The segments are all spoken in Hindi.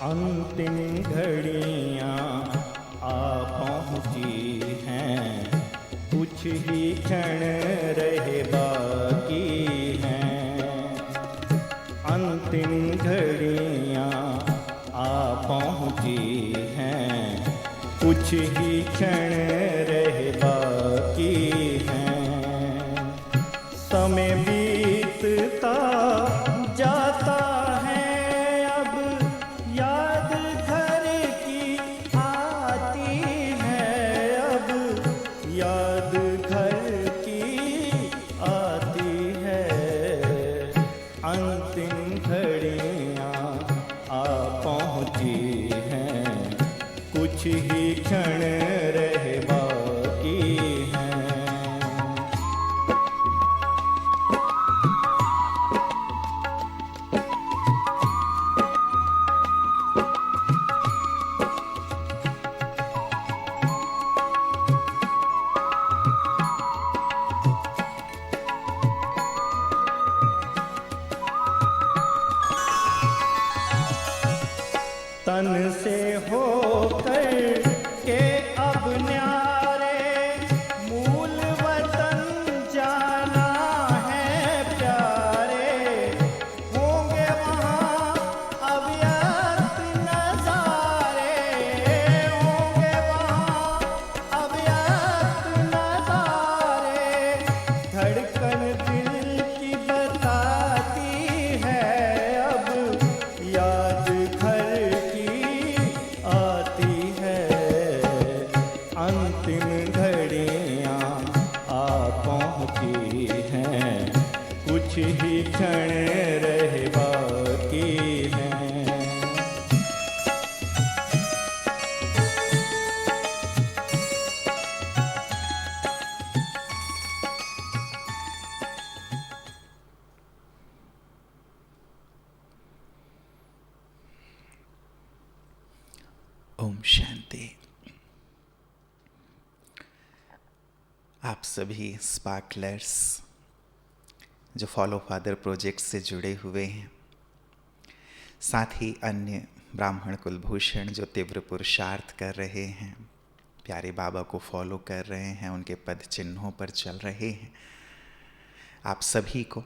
अंतिम घड़ियाँ आ पहुँची हैं, कुछ ही क्षण रहे बाकी हैं। अंतिम घड़ियाँ आ पहुँची हैं, कुछ ही क्षण रहे बाकी हैं। समय बीतता जाता है, अब याद घर की आती है, अब याद घर की आती है। अंतिम घड़ियाँ आ पहुँची हैं, कुछ ही क्षण रहे बाकी हैं। तन से होकर के अब न्यारे मूल वतन जाना है प्यारे। होंगे वहाँ अव्यक्त नज़ारे, होंगे वहाँ अव्यक्त नज़ारे। धड़कन दिल की बताती है, अब याद घर आती है। अंतिम घड़ियाँ आ पहुँची हैं, कुछ ही क्षण रहे बाकी हैं। ओम शांति। आप सभी स्पार्कलर्स जो फॉलो फादर प्रोजेक्ट से जुड़े हुए हैं, साथ ही अन्य ब्राह्मण कुलभूषण जो तीव्र पुरुषार्थ कर रहे हैं, प्यारे बाबा को फॉलो कर रहे हैं, उनके पद चिन्हों पर चल रहे हैं, आप सभी को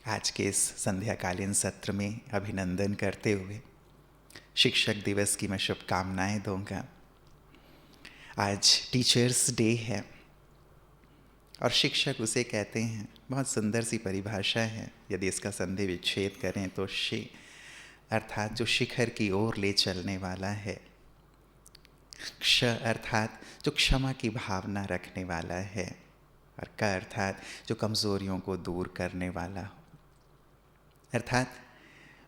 आज के इस संध्याकालीन सत्र में अभिनंदन करते हुए शिक्षक दिवस की मैं शुभकामनाएं दूंगा। आज टीचर्स डे है और शिक्षक उसे कहते हैं, बहुत सुंदर सी परिभाषा है। यदि इसका संधि विच्छेद करें तो शे अर्थात जो शिखर की ओर ले चलने वाला है, क्ष अर्थात जो क्षमा की भावना रखने वाला है, और क अर्थात जो कमज़ोरियों को दूर करने वाला हो। अर्थात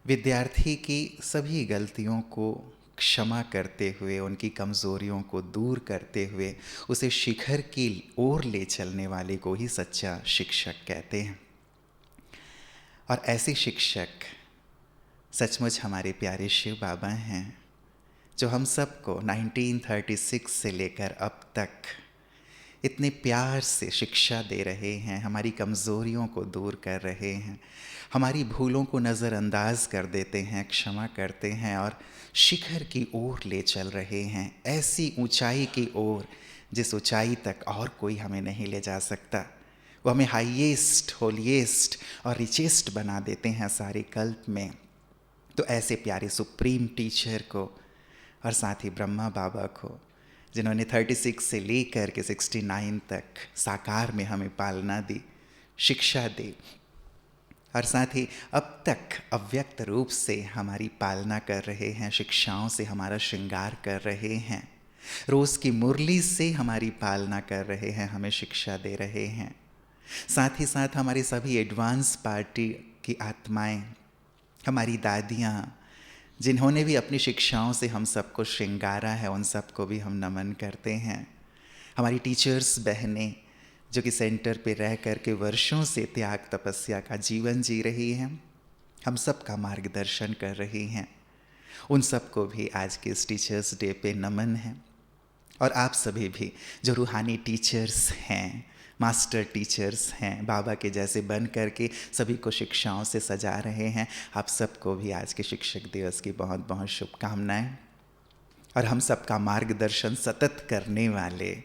विद्यार्थी की सभी गलतियों को क्षमा करते हुए, उनकी कमज़ोरियों को दूर करते हुए उसे शिखर की ओर ले चलने वाले को ही सच्चा शिक्षक कहते हैं। और ऐसे शिक्षक सचमुच हमारे प्यारे शिव बाबा हैं, जो हम सबको 1936 से लेकर अब तक इतने प्यार से शिक्षा दे रहे हैं, हमारी कमज़ोरियों को दूर कर रहे हैं, हमारी भूलों को नज़रअंदाज कर देते हैं, क्षमा करते हैं और शिखर की ओर ले चल रहे हैं, ऐसी ऊंचाई की ओर जिस ऊंचाई तक और कोई हमें नहीं ले जा सकता। वो हमें हाईएस्ट, होलीएस्ट और रिचेस्ट बना देते हैं सारे कल्प में। तो ऐसे प्यारे सुप्रीम टीचर को और साथ ही ब्रह्मा बाबा को, जिन्होंने 36 से लेकर के 69 तक साकार में हमें पालना दी, शिक्षा दी, और साथ ही अब तक अव्यक्त रूप से हमारी पालना कर रहे हैं, शिक्षाओं से हमारा श्रृंगार कर रहे हैं, रोज़ की मुरली से हमारी पालना कर रहे हैं, हमें शिक्षा दे रहे हैं। साथ ही साथ हमारी सभी एडवांस पार्टी की आत्माएं, हमारी दादियाँ, जिन्होंने भी अपनी शिक्षाओं से हम सबको श्रृंगारा है, उन सबको भी हम नमन करते हैं। हमारी टीचर्स बहनें जो कि सेंटर पे रह कर के वर्षों से त्याग तपस्या का जीवन जी रही हैं, हम सब का मार्गदर्शन कर रही हैं, उन सबको भी आज के इस टीचर्स डे पे नमन है। और आप सभी भी जो रूहानी टीचर्स हैं, मास्टर टीचर्स हैं, बाबा के जैसे बन करके सभी को शिक्षाओं से सजा रहे हैं। आप सबको भी आज के शिक्षक दिवस की बहुत बहुत शुभकामनाएं। और हम सबका मार्गदर्शन सतत करने वाले,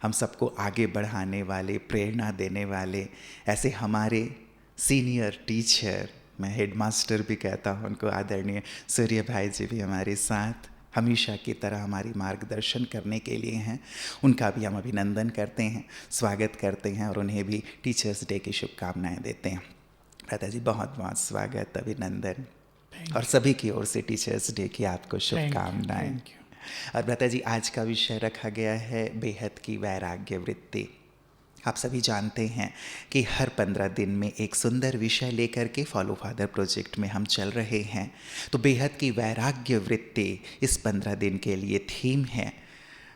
हम सबको आगे बढ़ाने वाले, प्रेरणा देने वाले ऐसे हमारे सीनियर टीचर, मैं हेडमास्टर भी कहता हूँ उनको, आदरणीय सूर्य भाई जी भी हमारे साथ हमेशा की तरह हमारी मार्गदर्शन करने के लिए हैं। उनका भी हम अभिनंदन करते हैं, स्वागत करते हैं और उन्हें भी टीचर्स डे की शुभकामनाएं देते हैं। भ्राता जी बहुत बहुत स्वागत, अभिनंदन और सभी की ओर से टीचर्स डे की आपको शुभकामनाएं। और भ्राता जी आज का विषय रखा गया है बेहद की वैराग्य वृत्ति। आप सभी जानते हैं कि हर 15 दिन में एक सुंदर विषय लेकर के फॉलो फादर प्रोजेक्ट में हम चल रहे हैं। तो बेहद की वैराग्य वृत्ति इस 15 दिन के लिए थीम है।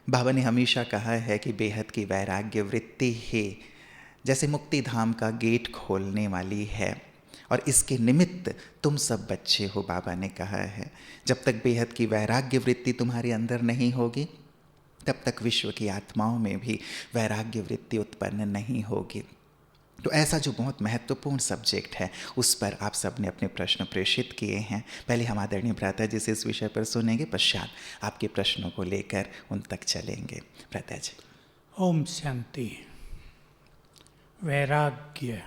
बाबा ने हमेशा कहा है कि बेहद की वैराग्य वृत्ति ही जैसे मुक्ति धाम का गेट खोलने वाली है और इसके निमित्त तुम सब बच्चे हो। बाबा ने कहा है जब तक बेहद की वैराग्य वृत्ति तुम्हारे अंदर नहीं होगी तब तक विश्व की आत्माओं में भी वैराग्य वृत्ति उत्पन्न नहीं होगी। तो ऐसा जो बहुत महत्वपूर्ण सब्जेक्ट है उस पर आप सब ने अपने प्रश्न प्रेषित किए हैं। पहले हम आदरणीय भ्राता जी से इस विषय पर सुनेंगे, पश्चात आपके प्रश्नों को लेकर उन तक चलेंगे। भ्राता जी। ओम शांति। वैराग्य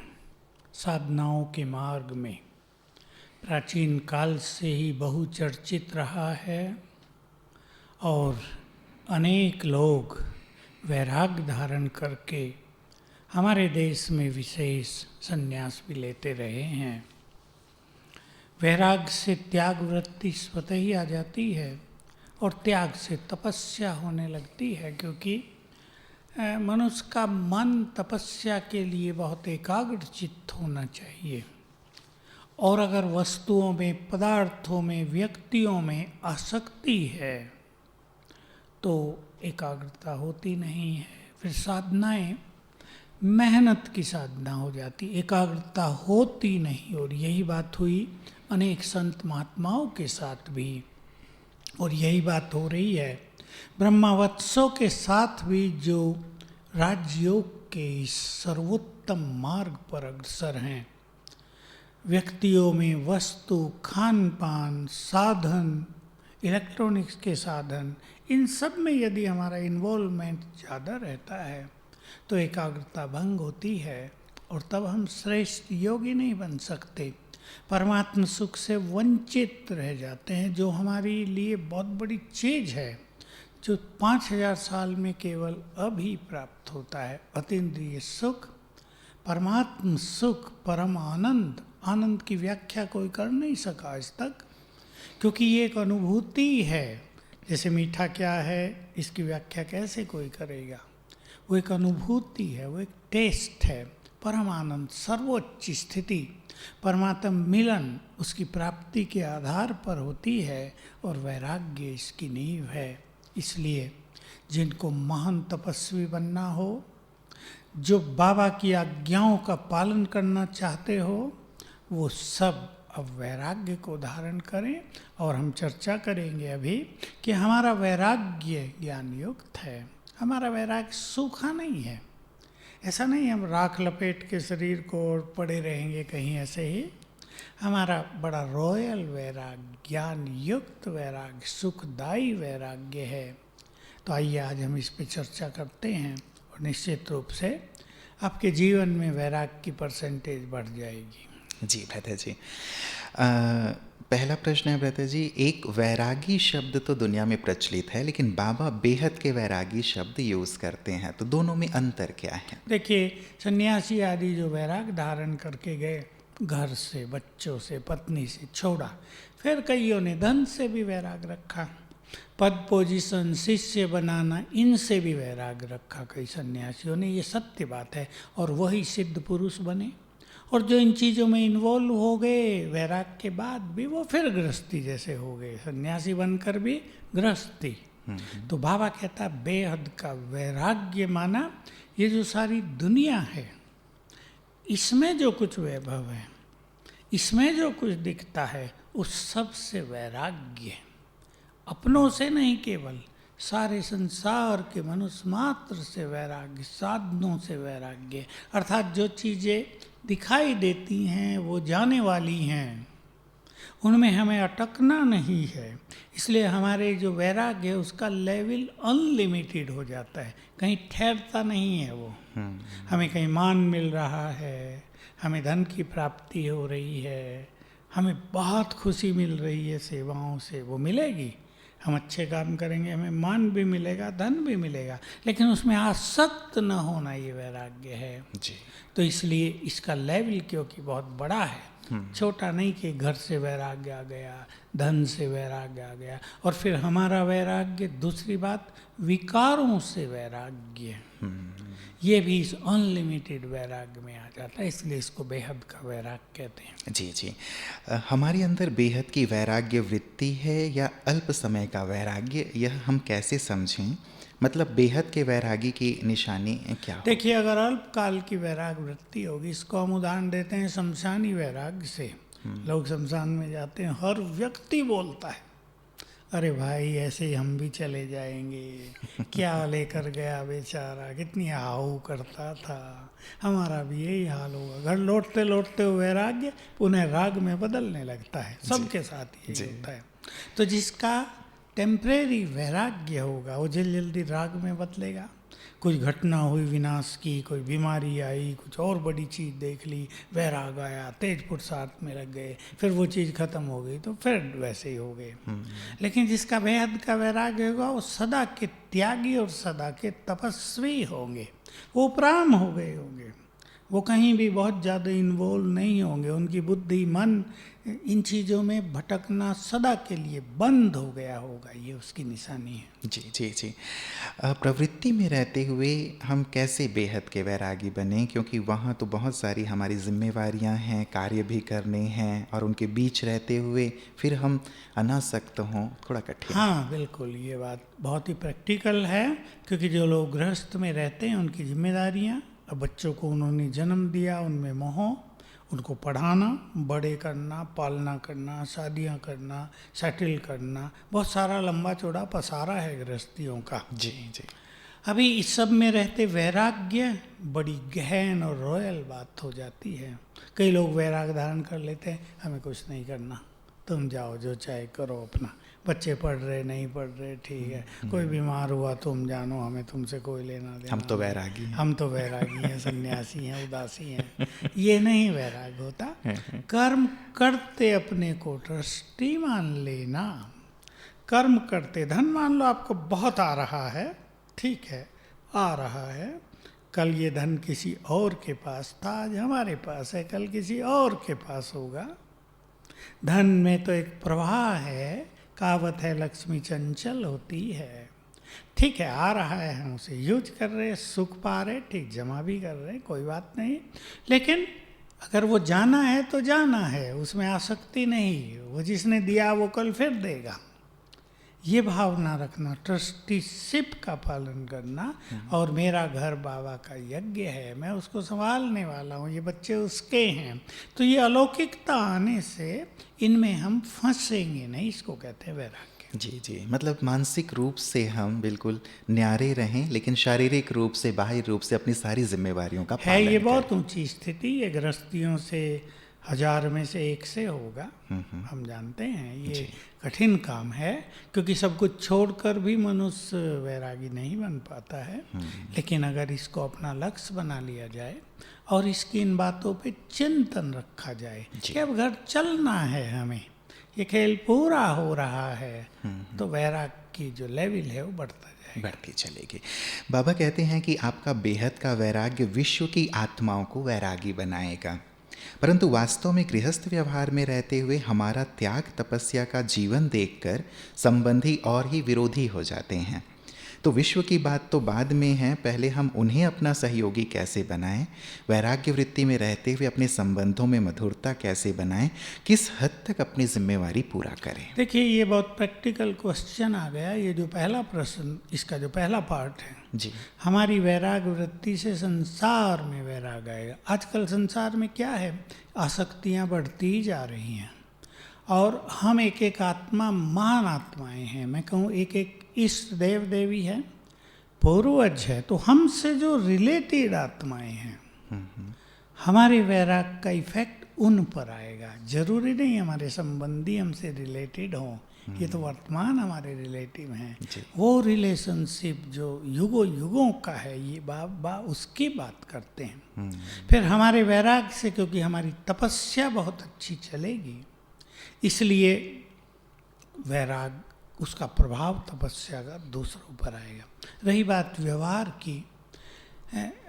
साधनाओं के मार्ग में प्राचीन काल से ही बहुचर्चित रहा है और अनेक लोग वैराग्य धारण करके हमारे देश में विशेष संन्यास भी लेते रहे हैं। वैराग्य से त्याग वृत्ति स्वतः ही आ जाती है और त्याग से तपस्या होने लगती है, क्योंकि मनुष्य का मन तपस्या के लिए बहुत एकाग्र चित्त होना चाहिए। और अगर वस्तुओं में, पदार्थों में, व्यक्तियों में आसक्ति है तो एकाग्रता होती नहीं है। फिर साधनाएं मेहनत की साधना हो जाती, एकाग्रता होती नहीं। और यही बात हुई अनेक संत महात्माओं के साथ भी, और यही बात हो रही है ब्रह्मावत्सों के साथ भी, जो राजयोग के इस सर्वोत्तम मार्ग पर अग्रसर हैं। व्यक्तियों में वस्तु, खान पान, साधन, इलेक्ट्रॉनिक्स के साधन, इन सब में यदि हमारा इन्वॉल्वमेंट ज़्यादा रहता है तो एकाग्रता भंग होती है और तब हम श्रेष्ठ योगी नहीं बन सकते। परमात्म सुख से वंचित रह जाते हैं, जो हमारे लिए बहुत बड़ी चीज है, जो 5000 साल में केवल अभी प्राप्त होता है। अतीन्द्रिय सुख, परमात्म सुख, परम आनंद। आनंद की व्याख्या कोई कर नहीं सका आज तक, क्योंकि ये एक अनुभूति है। जैसे मीठा क्या है, इसकी व्याख्या कैसे कोई करेगा। वो एक अनुभूति है, वो एक टेस्ट है। परम आनंद, सर्वोच्च स्थिति, परमात्मा मिलन, उसकी प्राप्ति के आधार पर होती है और वैराग्य इसकी नींव है। इसलिए जिनको महान तपस्वी बनना हो, जो बाबा की आज्ञाओं का पालन करना चाहते हो, वो सब अब वैराग्य को धारण करें। और हम चर्चा करेंगे अभी कि हमारा वैराग्य ज्ञान युक्त है। हमारा वैराग्य सूखा नहीं है। ऐसा नहीं हम राख लपेट के शरीर को और पड़े रहेंगे कहीं ऐसे ही। हमारा बड़ा रॉयल वैराग्य, ज्ञान युक्त वैराग्य, सुखदायी वैराग्य है। तो आइए आज हम इस पे चर्चा करते हैं और निश्चित रूप से आपके जीवन में वैराग्य की परसेंटेज बढ़ जाएगी। जी भ्राता जी, पहला प्रश्न है भ्राता जी, एक वैरागी शब्द तो दुनिया में प्रचलित है, लेकिन बाबा बेहद के वैरागी शब्द यूज़ करते हैं, तो दोनों में अंतर क्या है? देखिए, सन्यासी आदि जो वैराग धारण करके गए, घर से, बच्चों से, पत्नी से छोड़ा, फिर कईयों ने धन से भी वैराग रखा, पद पोजीशन, शिष्य बनाना, इनसे भी वैराग रखा कई सन्यासियों ने। ये सत्य बात है, और वही सिद्ध पुरुष बने। और जो इन चीज़ों में इन्वॉल्व हो गए वैराग के बाद भी, वो फिर गृहस्थी जैसे हो गए, सन्यासी बनकर भी गृहस्थी। तो बाबा कहता बेहद का वैराग्य माना ये जो सारी दुनिया है, इसमें जो कुछ वैभव है, इसमें जो कुछ दिखता है, उस सब से वैराग्य, अपनों से नहीं केवल, सारे संसार के मनुष्य मात्र से वैराग्य, साधनों से वैराग्य, अर्थात जो चीज़ें दिखाई देती हैं वो जाने वाली हैं, उनमें हमें अटकना नहीं है। इसलिए हमारे जो वैराग्य है उसका लेवल अनलिमिटेड हो जाता है, कहीं ठहरता नहीं है वो। हमें कहीं मान मिल रहा है, हमें धन की प्राप्ति हो रही है, हमें बहुत खुशी मिल रही है सेवाओं से, वो मिलेगी। हम अच्छे काम करेंगे, हमें मान भी मिलेगा, धन भी मिलेगा, लेकिन उसमें आसक्त न होना ये वैराग्य है जी। तो इसलिए इसका लेवल क्योंकि बहुत बड़ा है, छोटा नहीं कि घर से वैराग्य आ गया, धन से वैराग्य आ गया, और फिर हमारा वैराग्य, दूसरी बात विकारों से वैराग्य, ये भी इस अनलिमिटेड वैराग्य में आ जाता है, इसलिए इसको बेहद का वैराग्य कहते हैं। जी जी। हमारे अंदर बेहद की वैराग्य वृत्ति है या अल्प समय का वैराग्य, यह हम कैसे समझें? मतलब बेहद के वैरागी की निशानी क्या हो? देखिए, अगर अल्पकाल की वैराग वृत्ति होगी, इसको हम उदाहरण देते हैं शमशानी वैराग्य से। लोग शमशान में जाते हैं, हर व्यक्ति बोलता है अरे भाई ऐसे ही हम भी चले जाएंगे, क्या लेकर गया बेचारा, कितनी आहू करता था, हमारा भी यही हाल होगा। घर लौटते लौटते वैराग्य पुनः राग में बदलने लगता है, सबके साथ यही होता है। तो जिसका टेम्परेरी वैराग्य होगा वो जल्दी जल्दी राग में बदलेगा। कुछ घटना हुई विनाश की, कोई बीमारी आई, कुछ और बड़ी चीज़ देख ली, वैराग आया, तेज पुरुषार्थ में लग गए, फिर वो चीज़ खत्म हो गई तो फिर वैसे ही हो गए। लेकिन जिसका बेहद का वैराग्य होगा वो सदा के त्यागी और सदा के तपस्वी होंगे, वो उपराम हो गए होंगे, वो कहीं भी बहुत ज़्यादा इन्वॉल्व नहीं होंगे, उनकी बुद्धि मन इन चीज़ों में भटकना सदा के लिए बंद हो गया होगा, ये उसकी निशानी है। जी जी जी। प्रवृत्ति में रहते हुए हम कैसे बेहद के वैरागी बने, क्योंकि वहाँ तो बहुत सारी हमारी जिम्मेवारियाँ हैं, कार्य भी करने हैं, और उनके बीच रहते हुए फिर हम अनासक्त हों, थोड़ा कठिन। हाँ बिल्कुल, ये बात बहुत ही प्रैक्टिकल है, क्योंकि जो लोग गृहस्थ में रहते हैं उनकी जिम्मेदारियाँ, अब बच्चों को उन्होंने जन्म दिया, उनमें मोह, उनको पढ़ाना, बड़े करना, पालना करना, शादियां करना, सेटल करना, बहुत सारा लंबा चौड़ा पसारा है गृहस्थियों का। जी जी। अभी इस सब में रहते वैराग्य बड़ी गहन और रॉयल बात हो जाती है। कई लोग वैराग धारण कर लेते हैं, हमें कुछ नहीं करना, तुम जाओ जो चाहे करो अपना, बच्चे पढ़ रहे नहीं पढ़ रहे ठीक है, कोई बीमार हुआ तुम जानो, हमें तुमसे कोई लेना देना, हम तो वैरागी हैं, हम तो वैरागी हैं, सन्यासी हैं, उदासी हैं। ये नहीं वैराग होता। कर्म करते अपने को ट्रस्टी मान लेना, कर्म करते, धन मान लो आपको बहुत आ रहा है, ठीक है आ रहा है, कल ये धन किसी और के पास था, आज हमारे पास है, कल किसी और के पास होगा। धन में तो एक प्रवाह है, कहावत है लक्ष्मी चंचल होती है, ठीक है आ रहा है, हम उसे यूज कर रहे हैं, सुख पा रहे, ठीक जमा भी कर रहे हैं, कोई बात नहीं, लेकिन अगर वो जाना है तो जाना है, उसमें आसक्ति नहीं, वो जिसने दिया वो कल फिर देगा, ये भावना रखना, ट्रस्टीशिप का पालन करना, और मेरा घर बाबा का यज्ञ है, मैं उसको संभालने वाला हूँ, ये बच्चे उसके हैं, तो ये अलौकिकता आने से इनमें हम फंसेंगे नहीं, इसको कहते हैं वैराग्य। जी जी। मतलब मानसिक रूप से हम बिल्कुल न्यारे रहें, लेकिन शारीरिक रूप से, बाह्य रूप से अपनी सारी जिम्मेवारियों का है, पालन ये करें। बहुत ऊंची स्थिति, ये गृहस्थियों से 1000 में से 1 से होगा, हम जानते हैं ये कठिन काम है, क्योंकि सब कुछ छोड़कर भी मनुष्य वैरागी नहीं बन पाता है। लेकिन अगर इसको अपना लक्ष्य बना लिया जाए और इसकी इन बातों पे चिंतन रखा जाए कि अब घर चलना है, हमें ये खेल पूरा हो रहा है, तो वैराग की जो लेवल है वो बढ़ता जाएगा, बढ़ती चलेगी। बाबा कहते हैं कि आपका बेहद का वैराग्य विश्व की आत्माओं को वैरागी बनाएगा, परंतु वास्तव में गृहस्थ व्यवहार में रहते हुए हमारा त्याग तपस्या का जीवन देखकर संबंधी और ही विरोधी हो जाते हैं। तो विश्व की बात तो बाद में है, पहले हम उन्हें अपना सहयोगी कैसे बनाएं, वैराग्य वृत्ति में रहते हुए अपने संबंधों में मधुरता कैसे बनाएं, किस हद तक अपनी जिम्मेवारी पूरा करें। देखिए ये बहुत प्रैक्टिकल क्वेश्चन आ गया, ये जो पहला प्रश्न, इसका जो पहला पार्ट है जी, हमारी वैराग वृत्ति से संसार में वैराग आएगा। आजकल संसार में क्या है, आसक्तियाँ बढ़ती ही जा रही हैं, और हम एक एक आत्मा महान आत्माएं हैं, मैं कहूँ एक एक इष्ट देव देवी हैं, पूर्वज है, तो हमसे जो रिलेटेड आत्माएं हैं, हमारे वैराग का इफेक्ट उन पर आएगा। जरूरी नहीं हमारे संबंधी हमसे रिलेटेड हों, ये तो वर्तमान हमारे रिलेटिव हैं। वो रिलेशनशिप जो युगों युगों का है, ये उसकी बात करते हैं। फिर हमारे वैराग से, क्योंकि हमारी तपस्या बहुत अच्छी चलेगी, इसलिए वैराग, उसका प्रभाव तपस्या का दूसरों पर आएगा। रही बात व्यवहार की,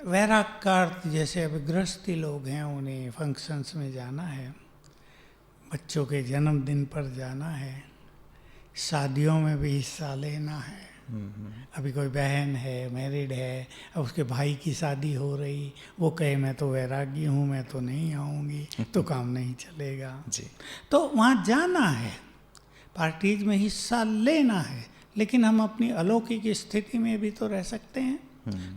वैराग का अर्थ, जैसे अब गृहस्थी लोग हैं, उन्हें फंक्शंस में जाना है, बच्चों के जन्मदिन पर जाना है, शादियों में भी हिस्सा लेना है। अभी कोई बहन है, मैरिड है, अब उसके भाई की शादी हो रही, वो कहे मैं तो वैरागी हूँ, मैं तो नहीं आऊँगी, तो काम नहीं चलेगा जी। तो वहाँ जाना है, पार्टीज में हिस्सा लेना है, लेकिन हम अपनी अलौकिक स्थिति में भी तो रह सकते हैं।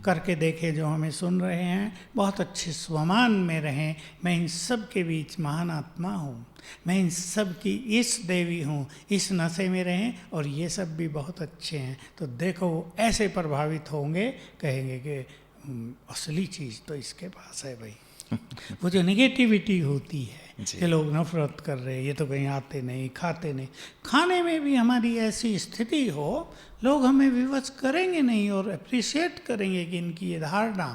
करके देखे जो हमें सुन रहे हैं, बहुत अच्छे स्वमान में रहें, मैं इन सब के बीच महान आत्मा हूँ, मैं इन सब की इस देवी हूँ, इस नशे में रहें, और ये सब भी बहुत अच्छे हैं। तो देखो वो ऐसे प्रभावित होंगे, कहेंगे कि असली चीज़ तो इसके पास है भाई। वो जो नेगेटिविटी होती है कि लोग नफरत कर रहे हैं, ये तो कहीं आते नहीं, खाते नहीं, खाने में भी हमारी ऐसी स्थिति हो, लोग हमें विवश करेंगे नहीं और अप्रिशिएट करेंगे कि इनकी ये धारणा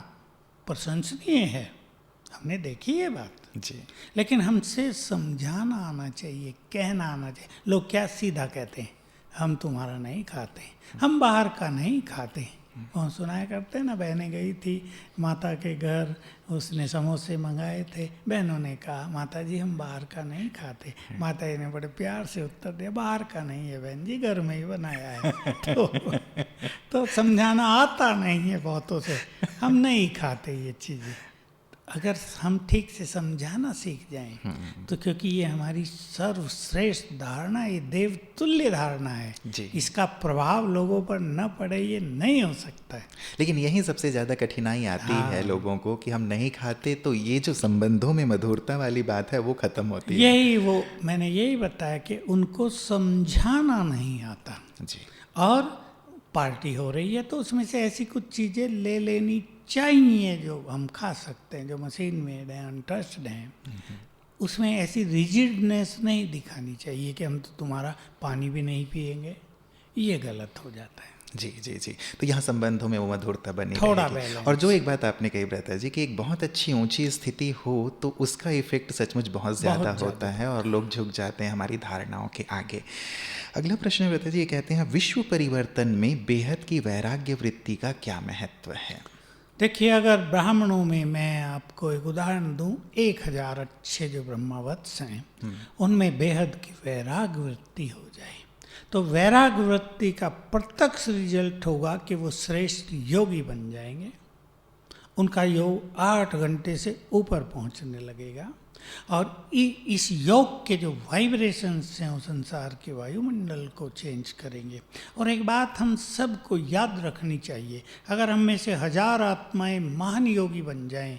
प्रशंसनीय है। हमने देखी ये बात जी। लेकिन हमसे समझाना आना चाहिए, कहना आना चाहिए। लोग क्या सीधा कहते हैं, हम तुम्हारा नहीं खाते, हम बाहर का नहीं खाते। वो सुनाया करते ना, बहनें गई थी माता के घर, उसने समोसे मंगाए थे, बहनों ने कहा माता जी हम बाहर का नहीं खाते। माता जी ने बड़े प्यार से उत्तर दिया, बाहर का नहीं है बहन जी, घर में ही बनाया है। तो समझाना आता नहीं है बहुतों से, हम नहीं खाते ये चीज़ें। अगर हम ठीक से समझाना सीख जाएं तो, क्योंकि ये हमारी सर्वश्रेष्ठ धारणा, ये देवतुल्य धारणा है जी। इसका प्रभाव लोगों पर न पड़े ये नहीं हो सकता है। लेकिन यही सबसे ज़्यादा कठिनाई आती है लोगों को कि हम नहीं खाते, तो ये जो संबंधों में मधुरता वाली बात है वो ख़त्म होती है। यही वो मैंने यही बताया कि उनको समझाना नहीं आता। जी। और पार्टी हो रही है तो उसमें से ऐसी कुछ चीज़ें ले लेनी चाहिए जो हम खा सकते हैं, जो मशीन मेड हैं, अनटच्ड हैं। उसमें ऐसी रिजिडनेस नहीं दिखानी चाहिए कि हम तो तुम्हारा पानी भी नहीं पिएंगे, ये गलत हो जाता है। जी जी जी। तो यहाँ संबंधों में वो मधुरता बनी थोड़ा रहेगी। बैलेंस। और जो एक बात आपने कही ब्रता जी कि एक बहुत अच्छी ऊंची स्थिति हो तो उसका इफेक्ट सचमुच बहुत ज़्यादा होता है और लोग झुक जाते हैं हमारी धारणाओं के आगे। अगला प्रश्न ब्रता जी ये कहते हैं, विश्व परिवर्तन में बेहद की वैराग्य वृत्ति का क्या महत्व है? देखिए, अगर ब्राह्मणों में मैं आपको एक उदाहरण दूं, 1000 अच्छे जो ब्रह्मावत्स हैं उनमें बेहद की वैराग वृत्ति हो जाए तो वैराग वृत्ति का प्रत्यक्ष रिजल्ट होगा कि वो श्रेष्ठ योगी बन जाएंगे। उनका योग 8 घंटे से ऊपर पहुंचने लगेगा और इस योग के जो वाइब्रेशंस हैं वो संसार के वायुमंडल को चेंज करेंगे। और एक बात हम सबको याद रखनी चाहिए, अगर हम में से 1000 आत्माएं महान योगी बन जाएं,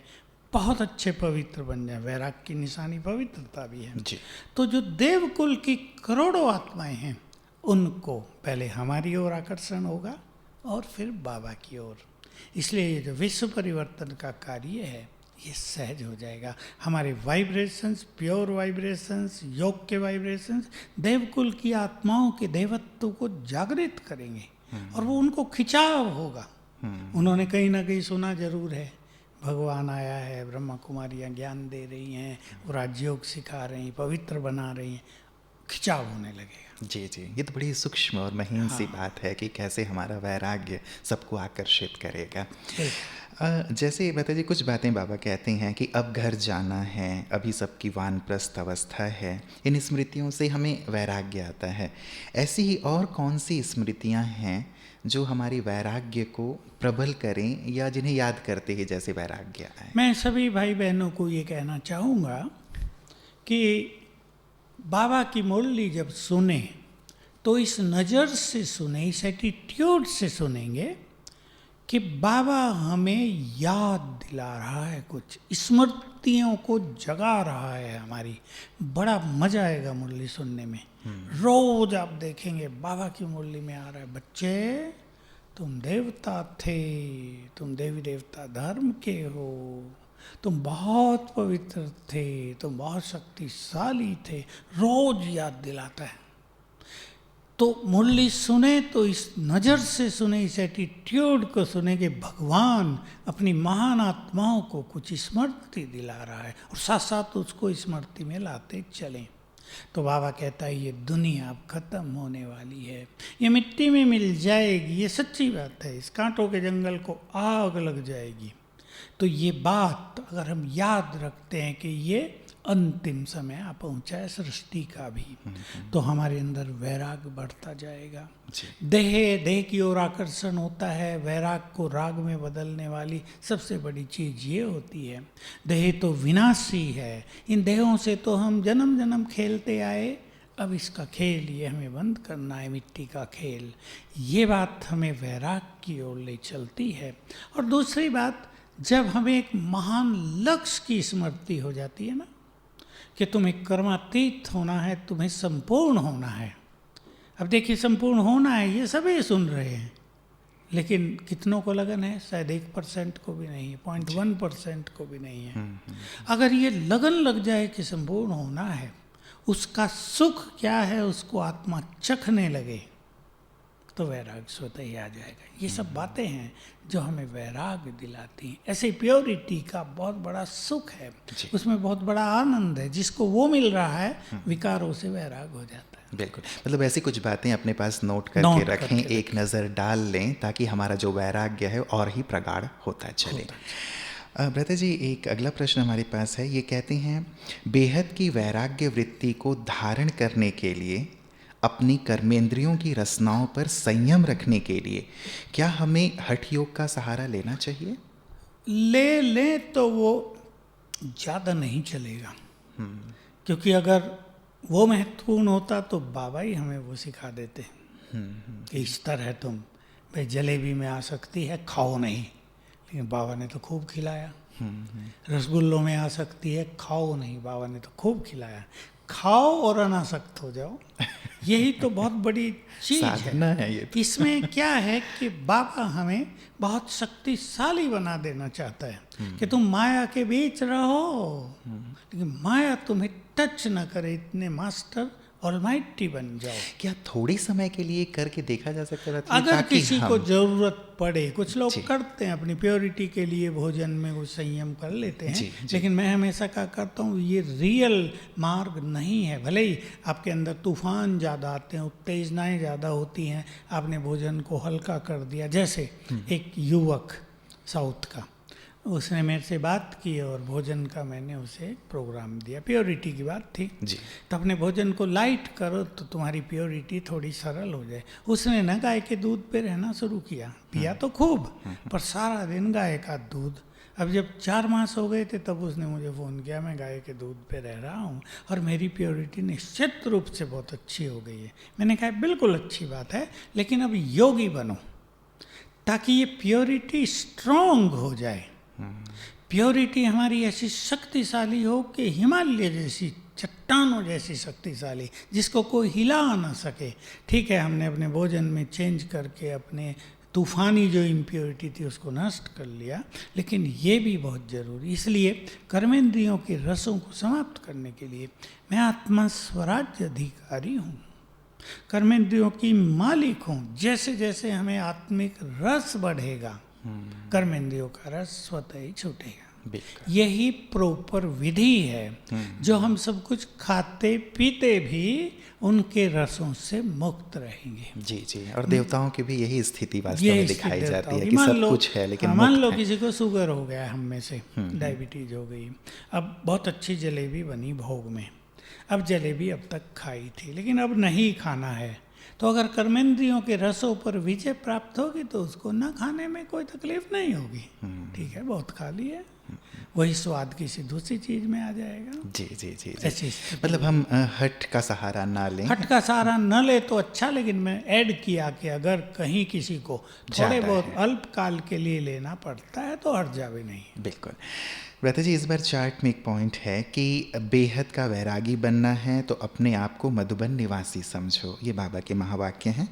बहुत अच्छे पवित्र बन जाएं, वैराग की निशानी पवित्रता भी है जी। तो जो देवकुल की करोड़ों आत्माएं हैं उनको पहले हमारी ओर आकर्षण होगा और फिर बाबा की ओर। इसलिए ये जो विश्व परिवर्तन का कार्य है ये सहज हो जाएगा। हमारे वाइब्रेशंस, प्योर वाइब्रेशंस, योग के वाइब्रेशंस देवकुल की आत्माओं के देवत्व को जागृत करेंगे और वो उनको खिंचाव होगा। उन्होंने कहीं ना कहीं सुना जरूर है, भगवान आया है, ब्रह्मा कुमारियाँ ज्ञान दे रही हैं, वो राजयोग सिखा रही हैं, पवित्र बना रही हैं, खिंचाव होने लगेगा। जी जी, ये तो बड़ी सूक्ष्म और महीन सी बात है कि कैसे हमारा वैराग्य सबको आकर्षित करेगा। जैसे बता जी, कुछ बातें बाबा कहते हैं कि अब घर जाना है, अभी सबकी वानप्रस्थ अवस्था है, इन स्मृतियों से हमें वैराग्य आता है। ऐसी ही और कौन सी स्मृतियां हैं जो हमारी वैराग्य को प्रबल करें या जिन्हें याद करते ही जैसे वैराग्य आए? मैं सभी भाई बहनों को ये कहना चाहूँगा कि बाबा की मुरली जब सुने तो इस नज़र से सुने, इस एटीट्यूड से सुनेंगे कि बाबा हमें याद दिला रहा है, कुछ स्मृतियों को जगा रहा है हमारी। बड़ा मजा आएगा मुरली सुनने में। रोज आप देखेंगे बाबा की मुरली में आ रहा है, बच्चे तुम देवता थे, तुम देवी देवता धर्म के हो, तुम बहुत पवित्र थे, तुम बहुत शक्तिशाली थे, रोज याद दिलाता है। तो मुरली सुने तो इस नज़र से सुने, इस एटीट्यूड को सुने कि भगवान अपनी महान आत्माओं को कुछ स्मृति दिला रहा है और साथ साथ उसको स्मृति में लाते चलें। तो बाबा कहता है ये दुनिया अब खत्म होने वाली है, ये मिट्टी में मिल जाएगी, ये सच्ची बात है। इस कांटों के जंगल को आग लग जाएगी। तो ये बात अगर हम याद रखते हैं कि ये अंतिम समय आ पहुंचा है सृष्टि का भी, तो हमारे अंदर वैराग बढ़ता जाएगा। देह की ओर आकर्षण होता है, वैराग को राग में बदलने वाली सबसे बड़ी चीज़ ये होती है। देह तो विनाशी है, इन देहों से तो हम जन्म जन्म खेलते आए, अब इसका खेल ये हमें बंद करना है, मिट्टी का खेल। ये बात हमें वैराग की ओर ले चलती है। और दूसरी बात, जब हमें एक महान लक्ष्य की स्मृति हो जाती है ना, कि तुम्हें कर्मातीत होना है, तुम्हें संपूर्ण होना है। अब देखिए संपूर्ण होना है ये सभी सुन रहे हैं, लेकिन कितनों को लगन है? शायद 1% को भी नहीं है, 0.1% को भी नहीं है। अगर ये लगन लग जाए कि संपूर्ण होना है, उसका सुख क्या है उसको आत्मा चखने लगे, तो वैराग स्वतः ही आ जाएगा। ये सब बातें हैं जो हमें वैराग दिलाती हैं। ऐसे प्योरिटी का बहुत बड़ा सुख है, उसमें बहुत बड़ा आनंद है। जिसको वो मिल रहा है, विकारों से वैराग हो जाता है। बिल्कुल, मतलब ऐसी कुछ बातें अपने पास नोट करके रखें, एक नज़र डाल लें, ताकि हमारा जो वैराग्य है और ही प्रगाढ़ होता चले। ब्रता जी, एक अगला प्रश्न हमारे पास है। ये कहते हैं, बेहद की वैराग्य वृत्ति को धारण करने के लिए अपनी कर्मेंद्रियों की रचनाओं पर संयम रखने के लिए क्या हमें हठ योग का सहारा लेना चाहिए? ले लें तो वो ज़्यादा नहीं चलेगा, क्योंकि अगर वो महत्वपूर्ण होता तो बाबा ही हमें वो सिखा देते कि इस तरह तुम भाई जलेबी में आ सकती है, खाओ नहीं, लेकिन बाबा ने तो खूब खिलाया। रसगुल्लों में आ सकती है, खाओ नहीं, बाबा ने तो खूब खिलाया। खाओ और अनासक्त हो जाओ, यही तो बहुत बड़ी चीज है ये तो। इसमें क्या है कि बाबा हमें बहुत शक्तिशाली बना देना चाहता है कि तुम माया के बीच रहो, लेकिन माया तुम्हें टच न करे, इतने मास्टर ऑलमाइटी बन जाओ। क्या थोड़े समय के लिए करके देखा जा सकता है? अगर किसी को जरूरत पड़े, कुछ लोग करते हैं अपनी प्योरिटी के लिए, भोजन में वो संयम कर लेते हैं, लेकिन मैं हमेशा क्या करता हूँ, ये रियल मार्ग नहीं है। भले ही आपके अंदर तूफान ज़्यादा आते हैं, उत्तेजनाएं ज़्यादा होती हैं, आपने भोजन को हल्का कर दिया। जैसे एक युवक साउथ का, उसने मेरे से बात की और भोजन का मैंने उसे प्रोग्राम दिया, प्योरिटी की बात थी जी। तो अपने भोजन को लाइट करो तो तुम्हारी प्योरिटी थोड़ी सरल हो जाए। उसने न गाय के दूध पे रहना शुरू किया, पिया तो खूब, पर सारा दिन गाय का दूध। अब जब 4 मास हो गए थे तब उसने मुझे फ़ोन किया, मैं गाय के दूध पे रह रहा हूँ और मेरी प्योरिटी निश्चित रूप से बहुत अच्छी हो गई है। मैंने कहा बिल्कुल अच्छी बात है, लेकिन अब योगी बनो ताकि ये प्योरिटी स्ट्रॉन्ग हो जाए। प्योरिटी हमारी ऐसी शक्तिशाली हो कि हिमालय जैसी, चट्टानों जैसी शक्तिशाली, जिसको कोई हिला ना सके। ठीक है, हमने अपने भोजन में चेंज करके अपने तूफानी जो इम्प्योरिटी थी उसको नष्ट कर लिया, लेकिन ये भी बहुत ज़रूरी। इसलिए कर्मेंद्रियों के रसों को समाप्त करने के लिए मैं आत्मा स्वराज्य अधिकारी हूँ, कर्मेंद्रियों की मालिक हूँ। जैसे जैसे हमें आत्मिक रस बढ़ेगा, कर्मेंद्रियों का रस स्वतः ही छूटेगा। यही प्रॉपर विधि है जो हम सब कुछ खाते पीते भी उनके रसों से मुक्त रहेंगे। जी जी, और देवताओं की भी यही स्थिति वास्तव में दिखाई जाती है कि सब कुछ है लेकिन मान लो किसी को शुगर हो गया, हम में से डायबिटीज हो गई, अब बहुत अच्छी जलेबी बनी भोग में, अब जलेबी अब तक खाई थी लेकिन अब नहीं खाना है, तो अगर कर्मेंद्रियों के रसों पर विजय प्राप्त होगी तो उसको ना खाने में कोई तकलीफ नहीं होगी। ठीक है, बहुत खा ली है, वही स्वाद किसी दूसरी चीज़ में आ जाएगा। जी जी जी ऐसी जी। स्थिति। मतलब हम हट का सहारा ना लें। हट का सहारा न ले तो अच्छा, लेकिन मैं ऐड किया कि अगर कहीं किसी को थोड़े ज़्यादा बहुत है। अल्पकाल के लिए लेना पड़ता है तो हट जावे नहीं। बिल्कुल। व्रता जी, इस बार चार्ट में एक पॉइंट है कि बेहद का वैरागी बनना है तो अपने आप को मधुबन निवासी समझो, ये बाबा के महावाक्य हैं।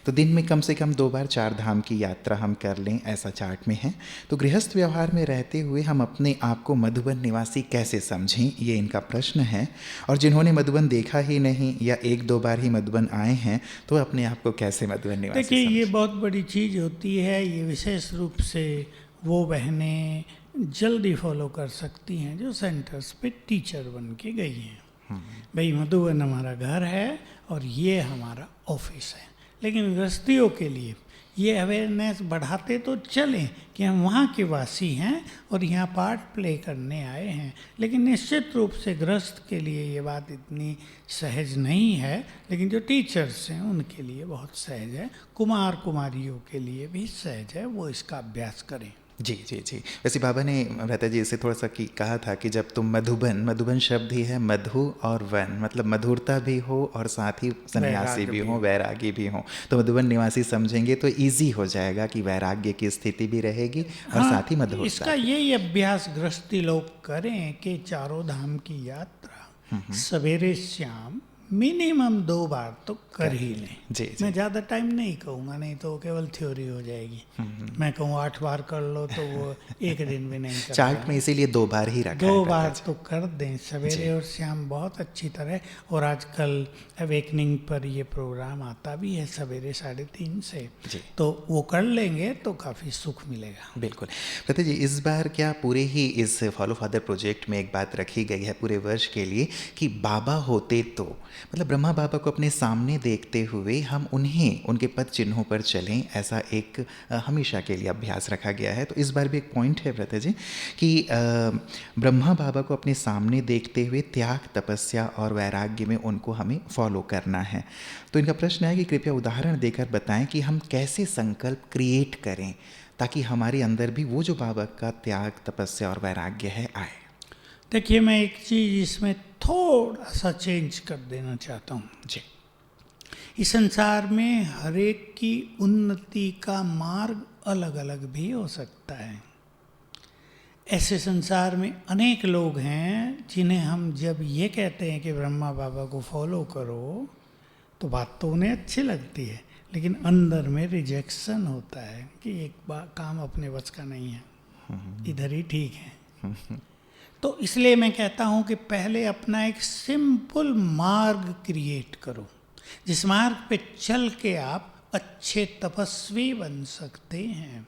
तो दिन में कम से कम 2 बार 4 धाम की यात्रा हम कर लें, ऐसा चार्ट में है। तो गृहस्थ व्यवहार में रहते हुए हम अपने आप को मधुबन निवासी कैसे समझें, ये इनका प्रश्न है। और जिन्होंने मधुबन देखा ही नहीं या 1-2 बार ही मधुबन आए हैं, तो अपने आप को कैसे मधुबन निवासी देखिए, ये समझें? बहुत बड़ी चीज़ होती है। ये विशेष रूप से वो बहनें जल्दी फॉलो कर सकती हैं जो सेंटर्स पे टीचर बन के गई हैं। भाई मधुबन हमारा घर है और ये हमारा ऑफिस है, लेकिन गृहस्थियों के लिए ये अवेयरनेस बढ़ाते तो चलें कि हम वहाँ के वासी हैं और यहाँ पार्ट प्ले करने आए हैं। लेकिन निश्चित रूप से गृहस्थ के लिए ये बात इतनी सहज नहीं है, लेकिन जो टीचर्स हैं उनके लिए बहुत सहज है। कुमार कुमारियों के लिए भी सहज है, वो इसका अभ्यास करें। जी जी जी। वैसे बाबा ने रहता जी इसे थोड़ा सा कहा था कि जब तुम मधुबन शब्द ही है मधु और वन, मतलब मधुरता भी हो और साथ ही सन्यासी भी हो, वैरागी भी हो। तो मधुबन निवासी समझेंगे तो इजी हो जाएगा कि वैराग्य की स्थिति भी रहेगी और साथ ही मधुरता। इसका यही अभ्यास गृहस्थी लोग करें कि चारों धाम की यात्रा सवेरे शाम मिनिमम 2 बार तो कर ही लें। जी जी। मैं ज़्यादा टाइम नहीं कहूँगा, नहीं तो केवल थ्योरी हो जाएगी। मैं कहूँ 8 बार कर लो तो वो एक दिन भी नहीं कर चार्ट में इसीलिए 2 बार ही रखा है। 2 बार तो कर दें, सवेरे और शाम बहुत अच्छी तरह। और आजकल अवेकनिंग पर ये प्रोग्राम आता भी है सवेरे 3:30 से, जी। तो वो कर लेंगे तो काफ़ी सुख मिलेगा। बिल्कुल। कहते जी, इस बार क्या पूरे ही इस फॉलो फादर प्रोजेक्ट में एक बात रखी गई है पूरे वर्ष के लिए कि बाबा होते तो, मतलब ब्रह्मा बाबा को अपने सामने देखते हुए हम उन्हें उनके पद चिन्हों पर चलें, ऐसा एक हमेशा के लिए अभ्यास रखा गया है। तो इस बार भी एक पॉइंट है व्रत जी कि ब्रह्मा बाबा को अपने सामने देखते हुए त्याग, तपस्या और वैराग्य में उनको हमें फॉलो करना है। तो इनका प्रश्न है कि कृपया उदाहरण देकर बताएं कि हम कैसे संकल्प क्रिएट करें ताकि हमारे अंदर भी वो जो बाबा का त्याग, तपस्या और वैराग्य है आए। देखिए, मैं एक चीज़ इसमें थोड़ा सा चेंज कर देना चाहता हूँ। जी। इस संसार में हर एक की उन्नति का मार्ग अलग अलग भी हो सकता है। ऐसे संसार में अनेक लोग हैं जिन्हें हम जब ये कहते हैं कि ब्रह्मा बाबा को फॉलो करो तो बात तो उन्हें अच्छी लगती है, लेकिन अंदर में रिजेक्शन होता है कि एक काम अपने बस का नहीं है, इधर ही ठीक है। तो इसलिए मैं कहता हूँ कि पहले अपना एक सिंपल मार्ग क्रिएट करो, जिस मार्ग पे चल के आप अच्छे तपस्वी बन सकते हैं।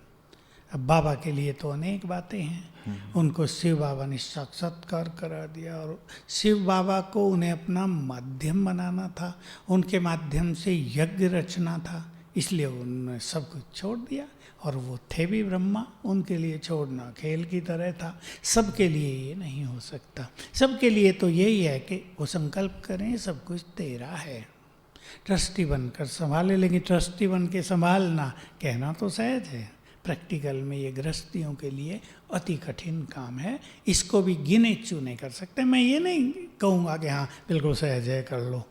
अब बाबा के लिए तो अनेक बातें हैं। उनको शिव बाबा ने साक्षात्कार करा दिया और शिव बाबा को उन्हें अपना माध्यम बनाना था, उनके माध्यम से यज्ञ रचना था, इसलिए उन्होंने सब कुछ छोड़ दिया। और वो थे भी ब्रह्मा, उनके लिए छोड़ना खेल की तरह था। सबके लिए ये नहीं हो सकता। सबके लिए तो यही है कि वो संकल्प करें सब कुछ तेरा है, ट्रस्टी बनकर संभाले। लेकिन ट्रस्टी बन के संभालना कहना तो सहज है, प्रैक्टिकल में ये गृहस्थियों के लिए अति कठिन काम है। इसको भी गिने चुने कर सकते हैं। मैं ये नहीं कहूँगा कि हाँ बिल्कुल सहज है कर लो,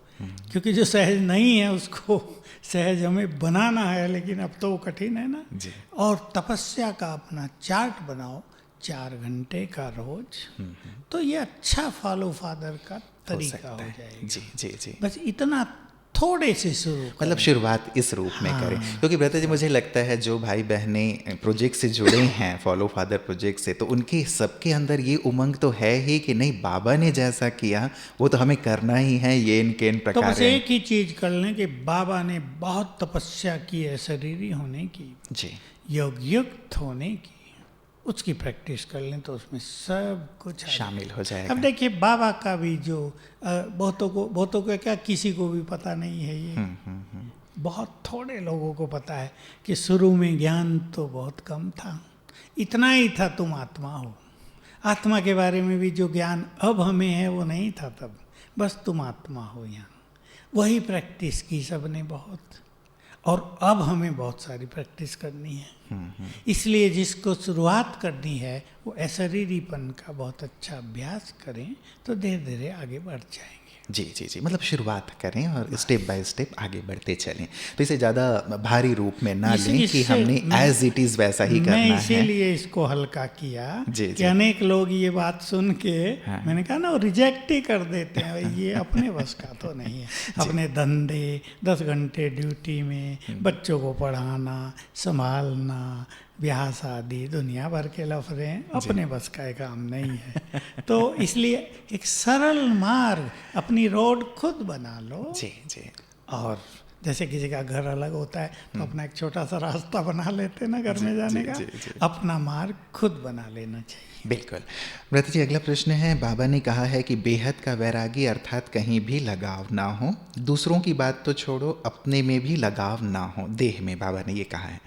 क्योंकि जो सहज नहीं है उसको सहज हमें बनाना है, लेकिन अब तो वो कठिन है ना जी। और तपस्या का अपना चार्ट बनाओ 4 घंटे का रोज, तो ये अच्छा फॉलो फादर का तरीका हो जाएगा। जी जी जी। बस इतना थोड़े से शुरू मतलब शुरुआत इस रूप में करें, क्योंकि ब्रता जी मुझे लगता है जो भाई बहनें प्रोजेक्ट से जुड़े हैं, फॉलो फादर प्रोजेक्ट से, तो उनके सबके अंदर ये उमंग तो है ही कि नहीं बाबा ने जैसा किया वो तो हमें करना ही है, ये इनके इन तो प्रकार बस एक ही चीज कर लें कि बाबा ने बहुत तपस्या की है शरीरी होने की, जी योग युक्त होने की, उसकी प्रैक्टिस कर लें तो उसमें सब कुछ शामिल हो जाएगा। अब देखिए बाबा का भी जो बहुतों को क्या किसी को भी पता नहीं है, ये बहुत थोड़े लोगों को पता है कि शुरू में ज्ञान तो बहुत कम था, इतना ही था तुम आत्मा हो। आत्मा के बारे में भी जो ज्ञान अब हमें है वो नहीं था तब, बस तुम आत्मा हो। यहाँ वही प्रैक्टिस की सबने बहुत। और अब हमें बहुत सारी प्रैक्टिस करनी है। इसलिए जिसको शुरुआत करनी है वो अशरीरीपन का बहुत अच्छा अभ्यास करें तो धीरे धीरे आगे बढ़ जाएंगे। जी जी जी, मतलब शुरुआत करें और स्टेप बाय स्टेप आगे बढ़ते चलें, तो इसे ज़्यादा भारी रूप में ना लें कि हमने एज इट इज़ वैसा ही करना है। मैं इसीलिए इसको हल्का किया जी, कि जी। अनेक लोग ये बात सुन के मैंने कहा ना वो रिजेक्ट ही कर देते हैं, भाई ये अपने बस का तो नहीं है। अपने धंधे 10 घंटे ड्यूटी में बच्चों को पढ़ाना, संभालना, ब्याह शादी, दुनिया भर के लफड़े अपने बस का काम नहीं है। तो इसलिए एक सरल मार्ग, अपनी रोड खुद बना लो। जी जी। और जैसे किसी का घर अलग होता है तो अपना एक छोटा सा रास्ता बना लेते हैं ना घर में जाने का, अपना मार्ग खुद बना लेना चाहिए। बिल्कुल। व्रत जी, अगला प्रश्न है, बाबा ने कहा है कि बेहद का वैरागी अर्थात कहीं भी लगाव ना हो, दूसरों की बात तो छोड़ो अपने में भी लगाव ना हो, देह में, बाबा ने ये कहा है।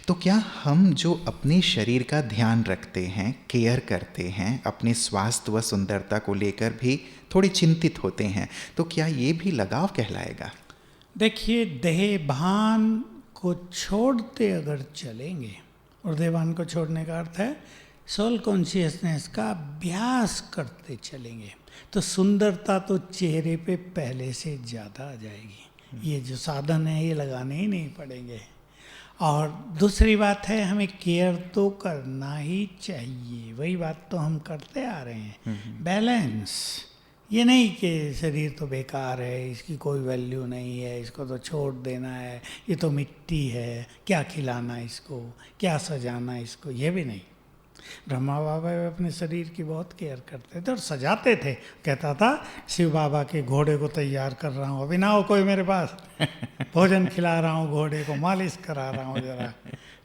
तो क्या हम जो अपने शरीर का ध्यान रखते हैं, केयर करते हैं, अपने स्वास्थ्य व सुंदरता को लेकर भी थोड़ी चिंतित होते हैं, तो क्या ये भी लगाव कहलाएगा? देखिए, देह भान को छोड़ते अगर चलेंगे, और देह भान को छोड़ने का अर्थ है सोल कॉन्शियसनेस का अभ्यास करते चलेंगे, तो सुंदरता तो चेहरे पे पहले से ज़्यादा आ जाएगी। ये जो साधन है ये लगाने ही नहीं पड़ेंगे। और दूसरी बात है, हमें केयर तो करना ही चाहिए, वही बात तो हम करते आ रहे हैं। बैलेंस, ये नहीं कि शरीर तो बेकार है, इसकी कोई वैल्यू नहीं है, इसको तो छोड़ देना है, ये तो मिट्टी है, क्या खिलाना इसको, क्या सजाना इसको, ये भी नहीं। ब्रह्मा बाबा अपने शरीर की बहुत केयर करते थे और सजाते थे। कहता था शिव बाबा के घोड़े को तैयार कर रहा हूँ, अभी ना हो कोई मेरे पास, भोजन खिला रहा हूँ घोड़े को, मालिश करा रहा हूँ जरा।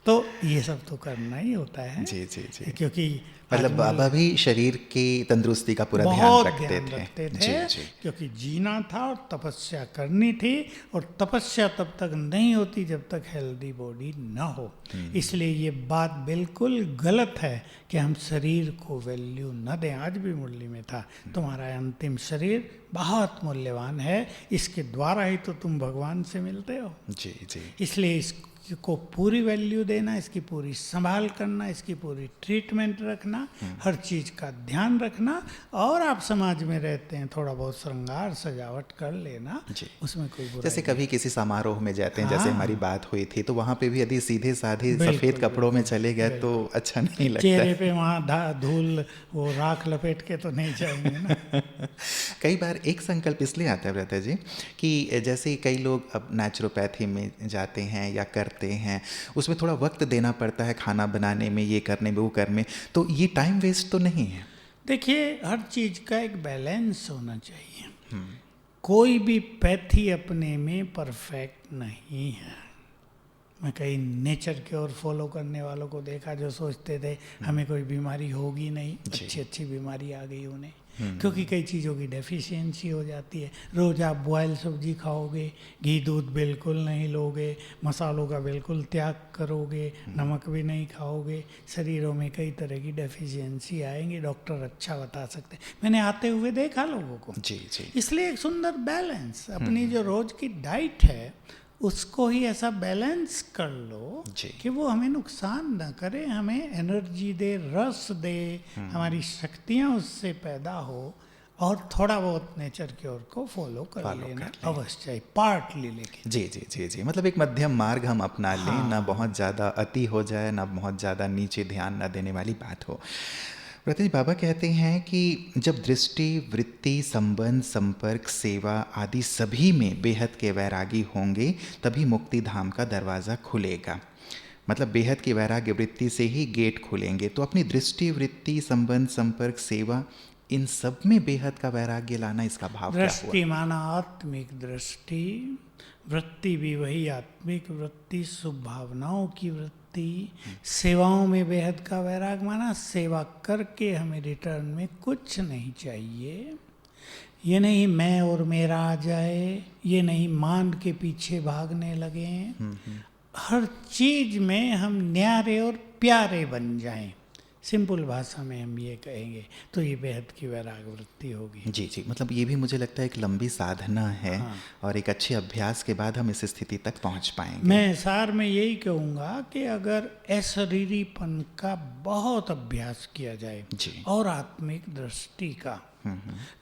तो ये सब तो करना ही होता है। जी जी जी। क्योंकि मतलब बाबा भी शरीर की तंदुरुस्ती का पूरा ध्यान बहुत रखते ध्यान थे। रखते थे। जी जी। क्योंकि जीना था और तपस्या करनी थी, और तपस्या तब तक नहीं होती जब तक हेल्दी बॉडी ना हो। इसलिए ये बात बिल्कुल गलत है कि हम शरीर को वैल्यू न दें। आज भी मुरली में था, तुम्हारा अंतिम शरीर बहुत मूल्यवान है, इसके द्वारा ही तो तुम भगवान से मिलते हो। जी जी। इसलिए इसको पूरी वैल्यू देना, इसकी पूरी संभाल करना, इसकी पूरी ट्रीटमेंट रखना, हर चीज़ का ध्यान रखना। और आप समाज में रहते हैं, थोड़ा बहुत श्रृंगार सजावट कर लेना, उसमें कोई बुराई जैसे कभी किसी समारोह में जाते हैं, हाँ। जैसे हमारी बात हुई थी, तो वहाँ पे भी यदि सीधे साधे सफ़ेद कपड़ों में चले गए तो अच्छा नहीं लगता। चेहरे पे वहाँ धूल वो राख लपेट के तो नहीं जाएंगे ना। कई बार एक संकल्प इसलिए आता है व्रता जी कि जैसे कई लोग अब नेचुरोपैथी में जाते हैं या करते हैं, उसमें थोड़ा वक्त देना पड़ता है, खाना बनाने में, ये करने में, वो करने में, तो ये टाइम वेस्ट तो नहीं है? देखिए, हर चीज़ का एक बैलेंस होना चाहिए। कोई भी पैथी अपने में परफेक्ट नहीं है। मैं कई नेचर के और फॉलो करने वालों को देखा जो सोचते थे हमें कोई बीमारी होगी नहीं, अच्छी अच्छी बीमारी आ गई उन्हें, क्योंकि कई चीज़ों की डेफिशिएंसी हो जाती है। रोज़ आप बॉयल सब्जी खाओगे, घी दूध बिल्कुल नहीं लोगे, मसालों का बिल्कुल त्याग करोगे, नमक भी नहीं खाओगे, शरीरों में कई तरह की डेफिशिएंसी आएंगी। डॉक्टर अच्छा बता सकते हैं, मैंने आते हुए देखा लोगों को। जी जी। इसलिए एक सुंदर बैलेंस, अपनी जो रोज़ की डाइट है उसको ही ऐसा बैलेंस कर लो कि वो हमें नुकसान ना करे, हमें एनर्जी दे, रस दे, हमारी शक्तियाँ उससे पैदा हो, और थोड़ा बहुत नेचर की ओर को फॉलो कर लेना अवश्य, पार्टली लेके। जी जी जी जी, मतलब एक मध्यम मार्ग हम अपना लें, ना बहुत ज़्यादा अति हो जाए, ना बहुत ज़्यादा नीचे ध्यान ना देने वाली बात हो। व्रत जी, बाबा कहते हैं कि जब दृष्टि, वृत्ति, संबंध, संपर्क, सेवा आदि सभी में बेहद के वैरागी होंगे तभी मुक्ति धाम का दरवाज़ा खुलेगा। मतलब बेहद की वैराग्य वृत्ति से ही गेट खुलेंगे। तो अपनी दृष्टि, वृत्ति, संबंध, संपर्क, सेवा, इन सब में बेहद का वैराग्य लाना, इसका भाव क्या हुआ? दृष्टि माना आत्मिक दृष्टि, वृत्ति भी वही आत्मिक वृत्ति, शुभ भावनाओं की वृत्ति, सेवाओं में बेहद का वैराग माना सेवा करके हमें रिटर्न में कुछ नहीं चाहिए। ये नहीं मैं और मेरा आ जाए, ये नहीं मान के पीछे भागने लगे। हर चीज में हम न्यारे और प्यारे बन जाएं, सिंपल भाषा में हम ये कहेंगे तो ये बेहद की वैराग वृत्ति होगी। जी जी, मतलब ये भी मुझे लगता है एक लंबी साधना है। हाँ। और एक अच्छे अभ्यास के बाद हम इस स्थिति तक पहुंच पाएंगे। मैं सार में यही कहूँगा कि अगर अशरीरीपन का बहुत अभ्यास किया जाए जी। और आत्मिक दृष्टि का,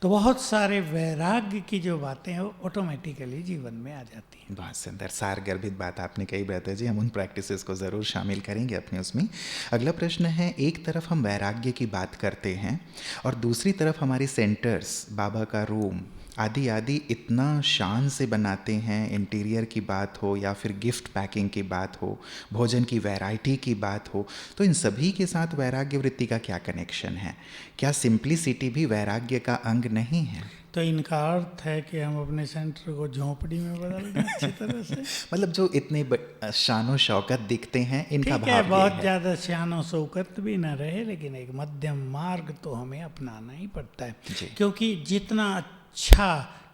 तो बहुत सारे वैराग्य की जो बातें हैं वो ऑटोमेटिकली जीवन में आ जाती हैं। बहुत सुंदर सार गर्भित बात आपने कही ब्रदर जी, हम उन प्रैक्टिसेस को ज़रूर शामिल करेंगे अपने उसमें। अगला प्रश्न है, एक तरफ हम वैराग्य की बात करते हैं और दूसरी तरफ हमारे सेंटर्स, बाबा का रूम आदि आदि इतना शान से बनाते हैं, इंटीरियर की बात हो या फिर गिफ्ट पैकिंग की बात हो, भोजन की वैरायटी की बात हो, तो इन सभी के साथ वैराग्य वृत्ति का क्या कनेक्शन है? क्या सिंप्लिसिटी भी वैराग्य का अंग नहीं है? तो इनका अर्थ है कि हम अपने सेंटर को झोंपड़ी में बदल दें अच्छी तरह से। मतलब जो इतने शानो शौकत दिखते हैं, इनका ठीक भाव है, ये बहुत है। ज़्यादा शानो शौकत भी न रहे, लेकिन एक मध्यम मार्ग तो हमें अपनाना ही पड़ता है। जी। क्योंकि जितना अच्छा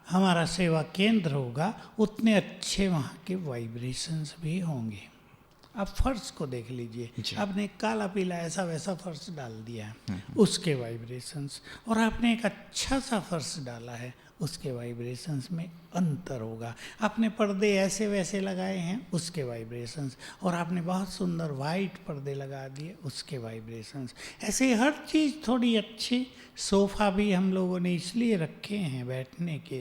हमारा सेवा केंद्र होगा उतने अच्छे वहाँ के वाइब्रेशंस भी होंगे। आप फर्श को देख लीजिए, जी। आपने काला पीला ऐसा वैसा फर्श डाल दिया है, उसके वाइब्रेशंस, और आपने एक अच्छा सा फर्श डाला है, उसके वाइब्रेशंस में अंतर होगा। आपने पर्दे ऐसे वैसे लगाए हैं, उसके वाइब्रेशंस, और आपने बहुत सुंदर वाइट पर्दे लगा दिए, उसके वाइब्रेशंस। ऐसे हर चीज़ थोड़ी अच्छी। सोफ़ा भी हम लोगों ने इसलिए रखे हैं बैठने के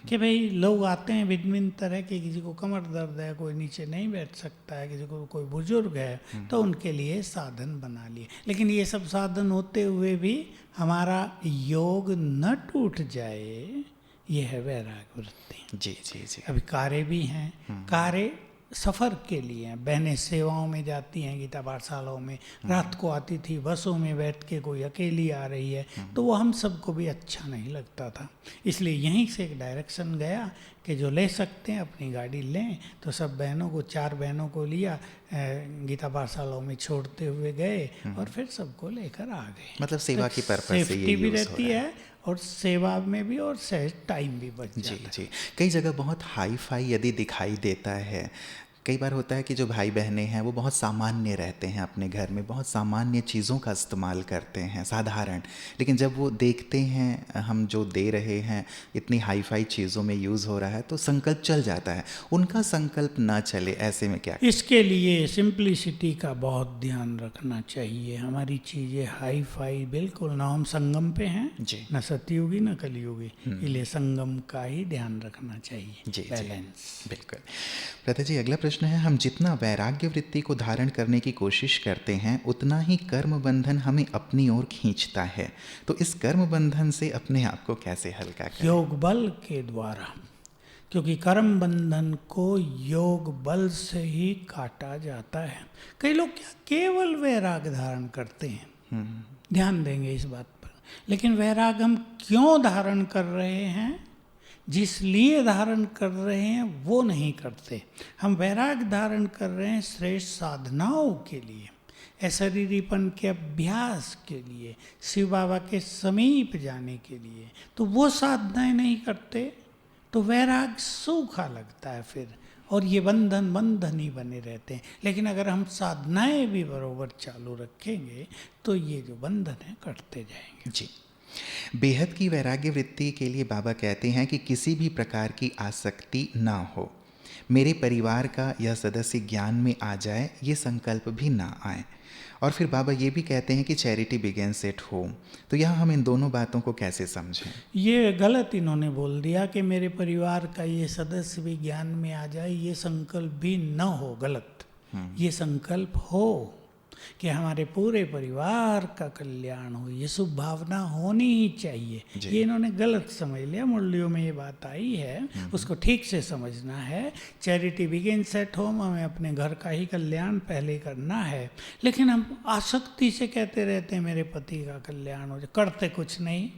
कि भाई लोग आते हैं भिन्न भिन्न तरह के, किसी को कमर दर्द है, कोई नीचे नहीं बैठ सकता है, किसी को कोई बुजुर्ग है, तो उनके लिए साधन बना लिए। लेकिन ये सब साधन होते हुए भी हमारा योग न टूट जाए, ये है वैराग वृत्ति। जी जी जी। अभी कारें भी हैं, कारें सफ़र के लिए हैं। बहनें सेवाओं में जाती हैं, गीता पाठशालाओं में रात को आती थी, बसों में बैठ के कोई अकेली आ रही है, तो वो हम सबको भी अच्छा नहीं लगता था। इसलिए यहीं से एक डायरेक्शन गया कि जो ले सकते हैं अपनी गाड़ी लें। तो सब बहनों को, 4 बहनों को लिया, गीता पाठशालाओं में छोड़ते हुए गए और फिर सबको लेकर आ गए। मतलब सेवा की पर्पस से ये सेफ्टी भी यूज़ हो रहती रहा है और सेवा में भी, और सहज टाइम भी बच जी जाता है। जी। कई जगह बहुत हाई फाई यदि दिखाई देता है, कई बार होता है कि जो भाई बहनें हैं वो बहुत सामान्य रहते हैं, अपने घर में बहुत सामान्य चीज़ों का इस्तेमाल करते हैं, साधारण, लेकिन जब वो देखते हैं हम जो दे रहे हैं इतनी हाई फाई चीज़ों में यूज़ हो रहा है, तो संकल्प चल जाता है। उनका संकल्प ना चले, ऐसे में क्या? इसके लिए सिंप्लिसिटी का बहुत ध्यान रखना चाहिए। हमारी चीज़ें हाई फाई बिल्कुल ना, हम संगम पे हैं, जी। न सतयुगी न कलयुगी, इसलिए संगम का ही ध्यान रखना चाहिए। जी जी, बैलेंस। बिल्कुल। प्रथा जी, अगला प्रश्न है, हम जितना वैराग्य वृत्ति को धारण करने की कोशिश करते हैं उतना ही कर्म बंधन हमें अपनी ओर खींचता है, तो इस कर्म बंधन से अपने आप को कैसे हल्का करें? योग बल के द्वारा, क्योंकि कर्म बंधन को योग बल से ही काटा जाता है। कई लोग क्या केवल वैराग धारण करते हैं, ध्यान देंगे इस बात पर, लेकिन वैराग हम क्यों धारण कर रहे हैं, जिस लिए धारण कर रहे हैं वो नहीं करते। हम वैराग धारण कर रहे हैं श्रेष्ठ साधनाओं के लिए, अशरीरीपन के अभ्यास के लिए, शिव बाबा के समीप जाने के लिए, तो वो साधनाएं नहीं करते तो वैराग सूखा लगता है फिर, और ये बंधन ही बने रहते हैं। लेकिन अगर हम साधनाएं भी बरोबर चालू रखेंगे तो ये जो बंधन है कटते जाएंगे। जी। बेहद की वैराग्य वृत्ति के लिए बाबा कहते हैं कि किसी भी प्रकार की आसक्ति ना हो, मेरे परिवार का यह सदस्य ज्ञान में आ जाए, ये संकल्प भी ना आए। और फिर बाबा ये भी कहते हैं कि चैरिटी बिगिंस एट होम। तो यहाँ हम इन दोनों बातों को कैसे समझें? ये गलत इन्होंने बोल दिया कि मेरे परिवार का ये सदस्य भी ज्ञान में आ जाए, ये संकल्प भी न हो। गलत, ये संकल्प हो कि हमारे पूरे परिवार का कल्याण हो, ये शुभ भावना होनी ही चाहिए। ये इन्होंने गलत समझ लिया, मुरलियों में ये बात आई है, उसको ठीक से समझना है। चैरिटी बिगिंस एट होम, हमें अपने घर का ही कल्याण पहले करना है, लेकिन हम आसक्ति से कहते रहते हैं मेरे पति का कल्याण हो जाए, करते कुछ नहीं,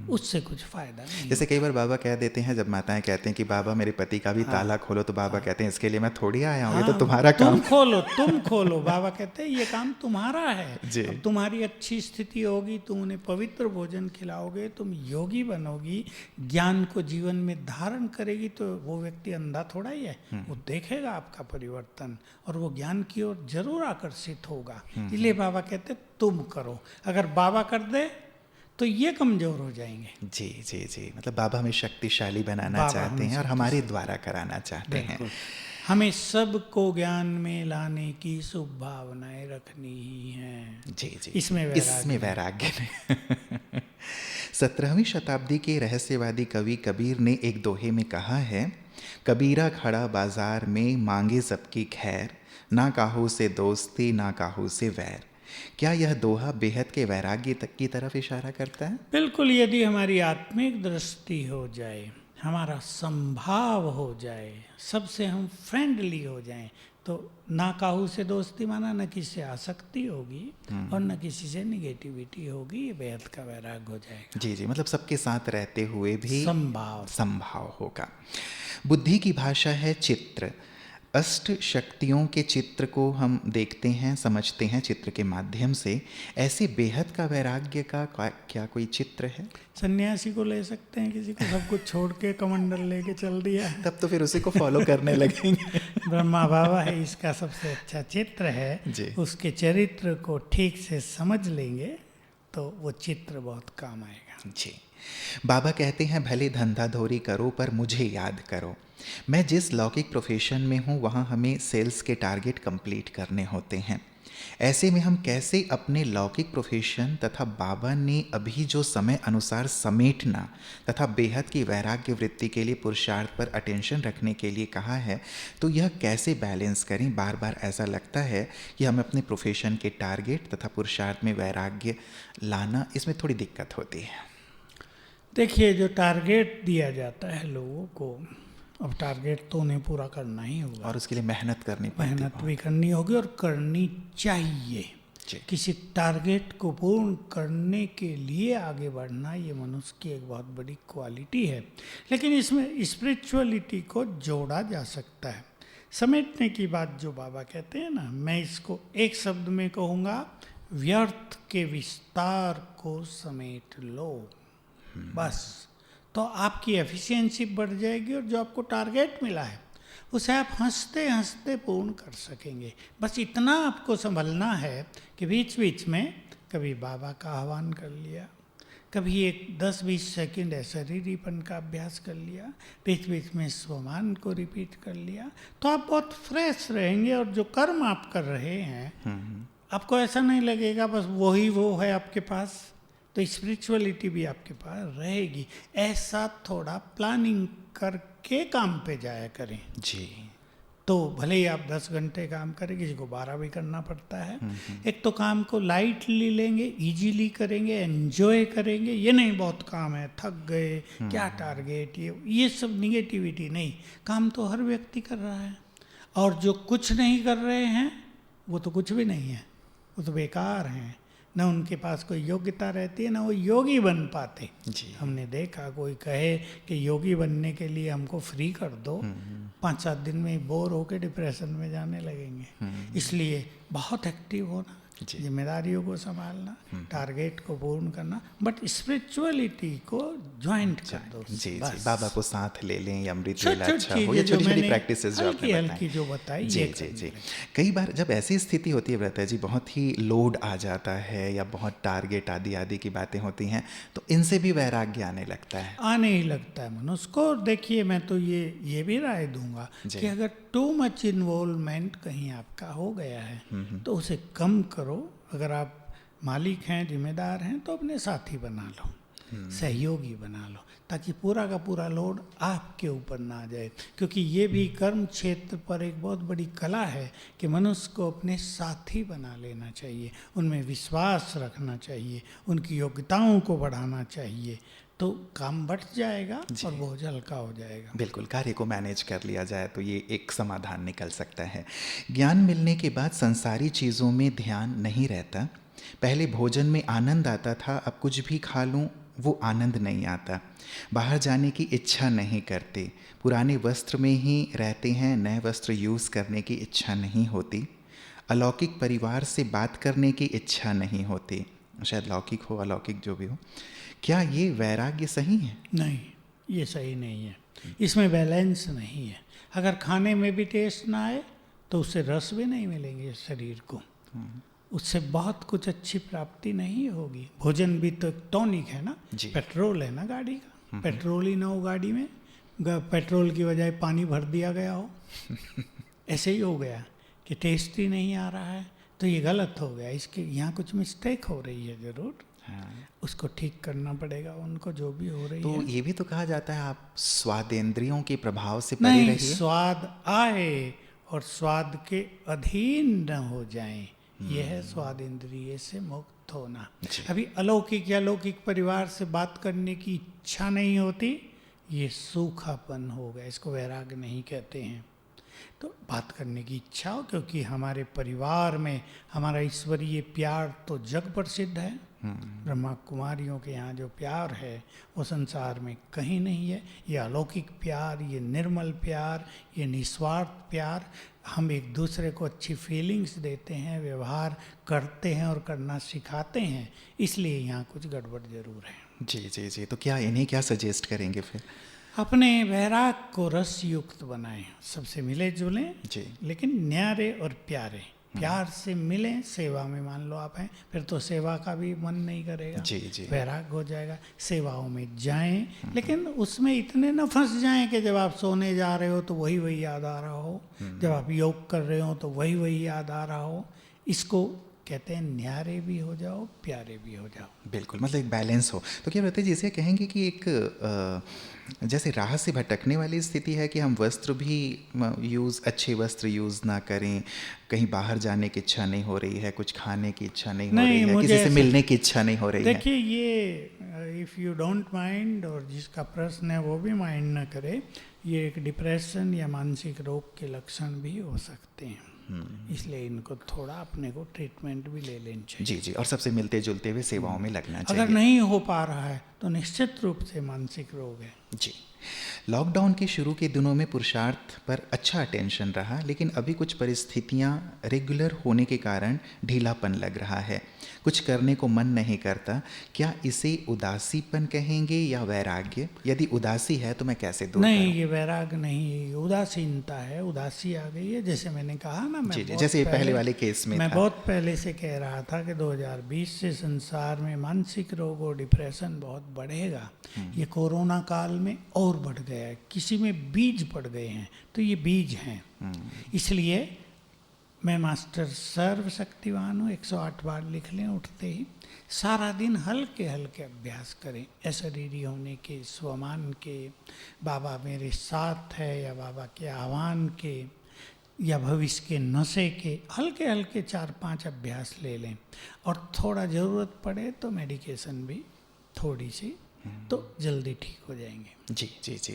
उससे कुछ फायदा नहीं। जैसे कई बार बाबा कह देते हैं, जब माताएं कहते हैं कि बाबा मेरे पति का भी ताला खोलो, तो बाबा कहते हैं इसके लिए मैं थोड़ी आया हूँ, ये तो तुम्हारा काम। तुम खोलो। बाबा कहते हैं ये काम तुम्हारा है। जी। अब तुम्हारी अच्छी स्थिति होगी, तुम उन्हें पवित्र भोजन खिलाओगे, तुम योगी बनोगी, ज्ञान को जीवन में धारण करेगी, तो वो व्यक्ति अंधा थोड़ा ही है, वो देखेगा आपका परिवर्तन और वो ज्ञान की ओर जरूर आकर्षित होगा। इसलिए बाबा कहते तुम करो, अगर बाबा कर दे तो ये कमजोर हो जाएंगे। जी जी जी, मतलब बाबा हमें शक्तिशाली बनाना बाबा चाहते हमें हैं और हमारे द्वारा कराना चाहते हैं। बिल्कुल। हमें सबको ज्ञान में लाने की शुभ भावनाएं रखनी ही हैं। जी जी, इसमें वैराग्य नहीं। 17वीं शताब्दी के रहस्यवादी कवि कबीर ने एक दोहे में कहा है, कबीरा खड़ा बाजार में मांगे सबकी खैर, ना काहू से दोस्ती ना काहू से वैर। क्या यह दोहा बेहद के वैराग्य तक की तरफ इशारा करता है? बिल्कुल। यदि हमारी आत्मिक दृष्टि हो जाए, हमारा संभाव हो जाए, सबसे हम फ्रेंडली हो जाएं, तो ना काहू से दोस्ती माना न किसी से आसक्ति होगी और न किसी से निगेटिविटी होगी, ये बेहद का वैराग्य हो जाएगा। जी जी, मतलब सबके साथ रहते हुए भी संभाव होगा। बुद्धि की भाषा है चित्र। अष्ट शक्तियों के चित्र को हम देखते हैं, समझते हैं चित्र के माध्यम से। ऐसे बेहद का वैराग्य का क्या कोई चित्र है? सन्यासी को ले सकते हैं, किसी को सब कुछ छोड़ के कमंडल लेके चल दिया, तब तो फिर उसी को फॉलो करने लगेंगे। ब्रह्मा बाबा है इसका सबसे अच्छा चित्र है जी। उसके चरित्र को ठीक से समझ लेंगे तो वो चित्र बहुत काम आएगा। जी। बाबा कहते हैं, भले धंधा धोरी करो पर मुझे याद करो। मैं जिस लौकिक प्रोफेशन में हूँ वहाँ हमें सेल्स के टारगेट कंप्लीट करने होते हैं। ऐसे में हम कैसे अपने लौकिक प्रोफेशन तथा बाबा ने अभी जो समय अनुसार समेटना तथा बेहद की वैराग्य वृत्ति के लिए पुरुषार्थ पर अटेंशन रखने के लिए कहा है, तो यह कैसे बैलेंस करें? बार बार ऐसा लगता है कि हमें अपने प्रोफेशन के टारगेट तथा पुरुषार्थ में वैराग्य लाना, इसमें थोड़ी दिक्कत होती है। देखिए, जो टारगेट दिया जाता है लोगों को, अब टारगेट तो उन्हें पूरा करना ही होगा और उसके लिए मेहनत करनी पड़ती है। मेहनत भी करनी होगी और करनी चाहिए। किसी टारगेट को पूर्ण करने के लिए आगे बढ़ना, ये मनुष्य की एक बहुत बड़ी क्वालिटी है। लेकिन इसमें स्पिरिचुअलिटी को जोड़ा जा सकता है। समेटने की बात जो बाबा कहते हैं ना, मैं इसको एक शब्द में कहूँगा, व्यर्थ के विस्तार को समेट लो, बस। तो आपकी एफिशिएंसी बढ़ जाएगी और जो आपको टारगेट मिला है उसे आप हंसते हंसते पूर्ण कर सकेंगे। बस इतना आपको संभलना है कि बीच बीच में कभी बाबा का आह्वान कर लिया, कभी एक 10-20 सेकंड शरीरीपन का अभ्यास कर लिया, बीच बीच में स्वमान को रिपीट कर लिया, तो आप बहुत फ्रेश रहेंगे। और जो कर्म आप कर रहे हैं आपको ऐसा नहीं लगेगा बस वही वो है आपके पास, तो स्पिरिचुअलिटी भी आपके पास रहेगी। ऐसा थोड़ा प्लानिंग करके काम पे जाया करें जी। तो भले ही आप 10 घंटे काम करें, किसी को 12 भी करना पड़ता है। एक तो काम को लाइटली लेंगे, इजीली करेंगे, एंजॉय करेंगे। ये नहीं बहुत काम है, थक गए, क्या टारगेट, ये सब निगेटिविटी नहीं। काम तो हर व्यक्ति कर रहा है, और जो कुछ नहीं कर रहे हैं वो तो कुछ भी नहीं है, वो तो बेकार हैं। न उनके पास कोई योग्यता रहती है, न वो योगी बन पाते। जी। हमने देखा कोई कहे कि योगी बनने के लिए हमको फ्री कर दो, 5-7 दिन में बोर होकर डिप्रेशन में जाने लगेंगे। इसलिए बहुत एक्टिव होना, जिम्मेदारियों को संभालना, टारगेट को पूर्ण करना, बट स्पिरिचुअलिटी को ज्वाइंट कर दो। जी जी, बाबा को साथ ले लें, या अमृत वेला छोटी अच्छा हो, या छोटी छोटी प्रैक्टिसेस जो आपने हल्की जो बताई। जी जी जी। कई बार जब ऐसी स्थिति होती है व्रता जी, बहुत ही लोड आ जाता है या बहुत टारगेट आदि आदि की बातें होती हैं, तो इनसे भी वैराग्य आने लगता है। आने ही लगता है मनुष्य को। देखिए, मैं तो ये भी राय दूंगा कि अगर टू मच इन्वॉल्वमेंट कहीं आपका हो गया है तो उसे कम करो। अगर आप मालिक हैं, जिम्मेदार हैं, तो अपने साथी बना लो, सहयोगी बना लो, ताकि पूरा का पूरा लोड आपके ऊपर ना आ जाए। क्योंकि ये भी कर्म क्षेत्र पर एक बहुत बड़ी कला है कि मनुष्य को अपने साथी बना लेना चाहिए, उनमें विश्वास रखना चाहिए, उनकी योग्यताओं को बढ़ाना चाहिए, तो काम बढ़ जाएगा और बोझ हल्का हो जाएगा। बिल्कुल, कार्य को मैनेज कर लिया जाए तो ये एक समाधान निकल सकता है। ज्ञान मिलने के बाद संसारी चीज़ों में ध्यान नहीं रहता। पहले भोजन में आनंद आता था, अब कुछ भी खा लूँ वो आनंद नहीं आता। बाहर जाने की इच्छा नहीं करते, पुराने वस्त्र में ही रहते हैं, नए वस्त्र यूज़ करने की इच्छा नहीं होती। अलौकिक परिवार से बात करने की इच्छा नहीं होती, शायद लौकिक हो अलौकिक जो भी हो, क्या ये वैराग्य सही है? नहीं, ये सही नहीं है। इसमें बैलेंस नहीं है। अगर खाने में भी टेस्ट ना आए तो उससे रस भी नहीं मिलेंगे शरीर को, उससे बहुत कुछ अच्छी प्राप्ति नहीं होगी। भोजन भी तो एक टॉनिक है ना, पेट्रोल है ना गाड़ी का। पेट्रोल ही ना हो गाड़ी में, पेट्रोल की बजाय पानी भर दिया गया हो ऐसे ही हो गया कि टेस्ट ही नहीं आ रहा है, तो ये गलत हो गया। इसके यहाँ कुछ मिस्टेक हो रही है ज़रूर, उसको ठीक करना पड़ेगा उनको, जो भी हो रही तो है। ये भी तो कहा जाता है आप स्वादेंद्रियों के प्रभाव से परे नहीं, रहिए। स्वाद आए और स्वाद के अधीन न हो जाएं, यह है स्वाद इंद्रिय से मुक्त होना। अभी अलौकिक या लौकिक परिवार से बात करने की इच्छा नहीं होती, ये सूखापन होगा, इसको वैराग्य नहीं कहते हैं। तो बात करने की इच्छा हो, क्योंकि हमारे परिवार में हमारा ईश्वरीय प्यार तो जग प्रसिद्ध है। ब्रह्मा कुमारियों के यहाँ जो प्यार है वो संसार में कहीं नहीं है। ये अलौकिक प्यार, ये निर्मल प्यार, ये निस्वार्थ प्यार, हम एक दूसरे को अच्छी फीलिंग्स देते हैं, व्यवहार करते हैं और करना सिखाते हैं, इसलिए यहाँ कुछ गड़बड़ जरूर है। जी जी जी, तो क्या इन्हें क्या सजेस्ट करेंगे फिर? अपने वैराग को रस युक्त बनाएं, सबसे मिले जुलें जी, लेकिन न्यारे और प्यारे, प्यार से मिलें। सेवा में मान लो आप हैं, फिर तो सेवा का भी मन नहीं करेगा, जी जी, वैराग हो जाएगा। सेवाओं में जाएं, लेकिन उसमें इतने न फंस जाएं कि जब आप सोने जा रहे हो तो वही वही याद आ रहा हो, जब आप योग कर रहे हो तो वही वही याद आ रहा हो। इसको कहते हैं न्यारे भी हो जाओ, प्यारे भी हो जाओ। बिल्कुल, मतलब एक बैलेंस हो। तो क्या रहते जिसे कहेंगे कि एक जैसे राह से भटकने वाली स्थिति है कि हम वस्त्र भी अच्छे वस्त्र यूज़ ना करें, कहीं बाहर जाने की इच्छा नहीं हो रही है, कुछ खाने की इच्छा नहीं हो रही है, किसी से मिलने की इच्छा नहीं हो रही है। देखिए, ये इफ़ यू डोंट माइंड, और जिसका प्रश्न है वो भी माइंड ना करे, ये एक डिप्रेशन या मानसिक रोग के लक्षण भी हो सकते हैं। इसलिए इनको थोड़ा अपने को ट्रीटमेंट भी ले लेनी चाहिए। जी जी, और सबसे मिलते जुलते हुए सेवाओं में लगना चाहिए। अगर नहीं हो पा रहा है तो निश्चित रूप से मानसिक रोग है। जी, लॉकडाउन के शुरू के दिनों में पुरुषार्थ पर अच्छा अटेंशन रहा, लेकिन अभी कुछ परिस्थितियां रेगुलर होने के कारण ढीलापन लग रहा है, कुछ करने को मन नहीं करता। क्या इसे उदासीपन कहेंगे या वैराग्य? यदि उदासी है तो मैं कैसे दूर नहीं, करूं? ये वैराग नहीं है, उदासीनता है। उदासी आ गई है, जैसे मैंने कहा ना, जी जी, जैसे पहले वाले केस में मैं था। बहुत पहले से कह रहा था कि 2020 से संसार में मानसिक रोग और डिप्रेशन बहुत बढ़ेगा। ये कोरोना काल में और बढ़ गया है, किसी में बीज पड़ गए हैं, तो ये बीज हैं। इसलिए मैं मास्टर सर्वशक्तिवान हूँ, 108 बार लिख लें उठते ही। सारा दिन हल्के हल्के अभ्यास करें, अशरीरी होने के, स्वमान के, बाबा मेरे साथ है, या बाबा के आह्वान के, या भविष्य के नशे के, हल्के हल्के 4-5 अभ्यास ले लें। और थोड़ा ज़रूरत पड़े तो मेडिकेशन भी थोड़ी सी, तो जल्दी ठीक हो जाएंगे। जी जी जी।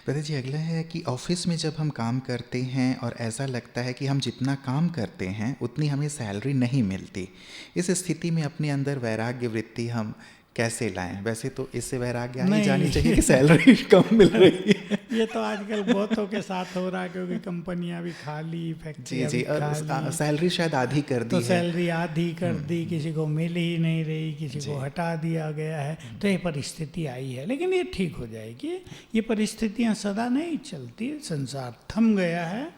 पता जी, अगला है कि ऑफिस में जब हम काम करते हैं और ऐसा लगता है कि हम जितना काम करते हैं उतनी हमें सैलरी नहीं मिलती, इस स्थिति में अपने अंदर वैराग्य वृत्ति हम कैसे लाएं? वैसे तो इससे वैराग्य आ ही जानी चाहिए कि सैलरी कम मिल रही है। ये तो आजकल बहुतों के साथ हो रहा है, क्योंकि कंपनियां भी खाली, फैक्ट्रियां भी खाली, सैलरी शायद आधी कर दी तो है। सैलरी आधी कर दी, किसी को मिल ही नहीं रही, किसी को हटा दिया गया है। तो ये परिस्थिति आई है, लेकिन ये ठीक हो जाएगी। ये परिस्थितियां सदा नहीं चलती, संसार थम गया है,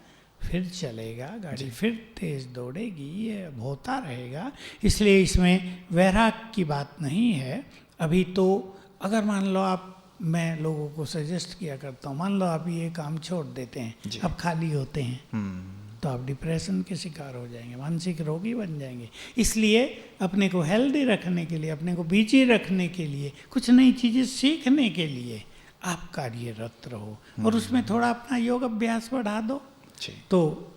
फिर चलेगा, गाड़ी फिर तेज दौड़ेगी, ये अब होता रहेगा। इसलिए इसमें वैराग की बात नहीं है अभी। तो अगर मान लो आप, मैं लोगों को सजेस्ट किया करता हूँ, मान लो आप ये काम छोड़ देते हैं, अब खाली होते हैं, तो आप डिप्रेशन के शिकार हो जाएंगे, मानसिक रोगी बन जाएंगे। इसलिए अपने को हेल्दी रखने के लिए, अपने को बिजी रखने के लिए, कुछ नई चीज़ें सीखने के लिए आप कार्यरत रहो, और उसमें थोड़ा अपना योग अभ्यास बढ़ा दो, तो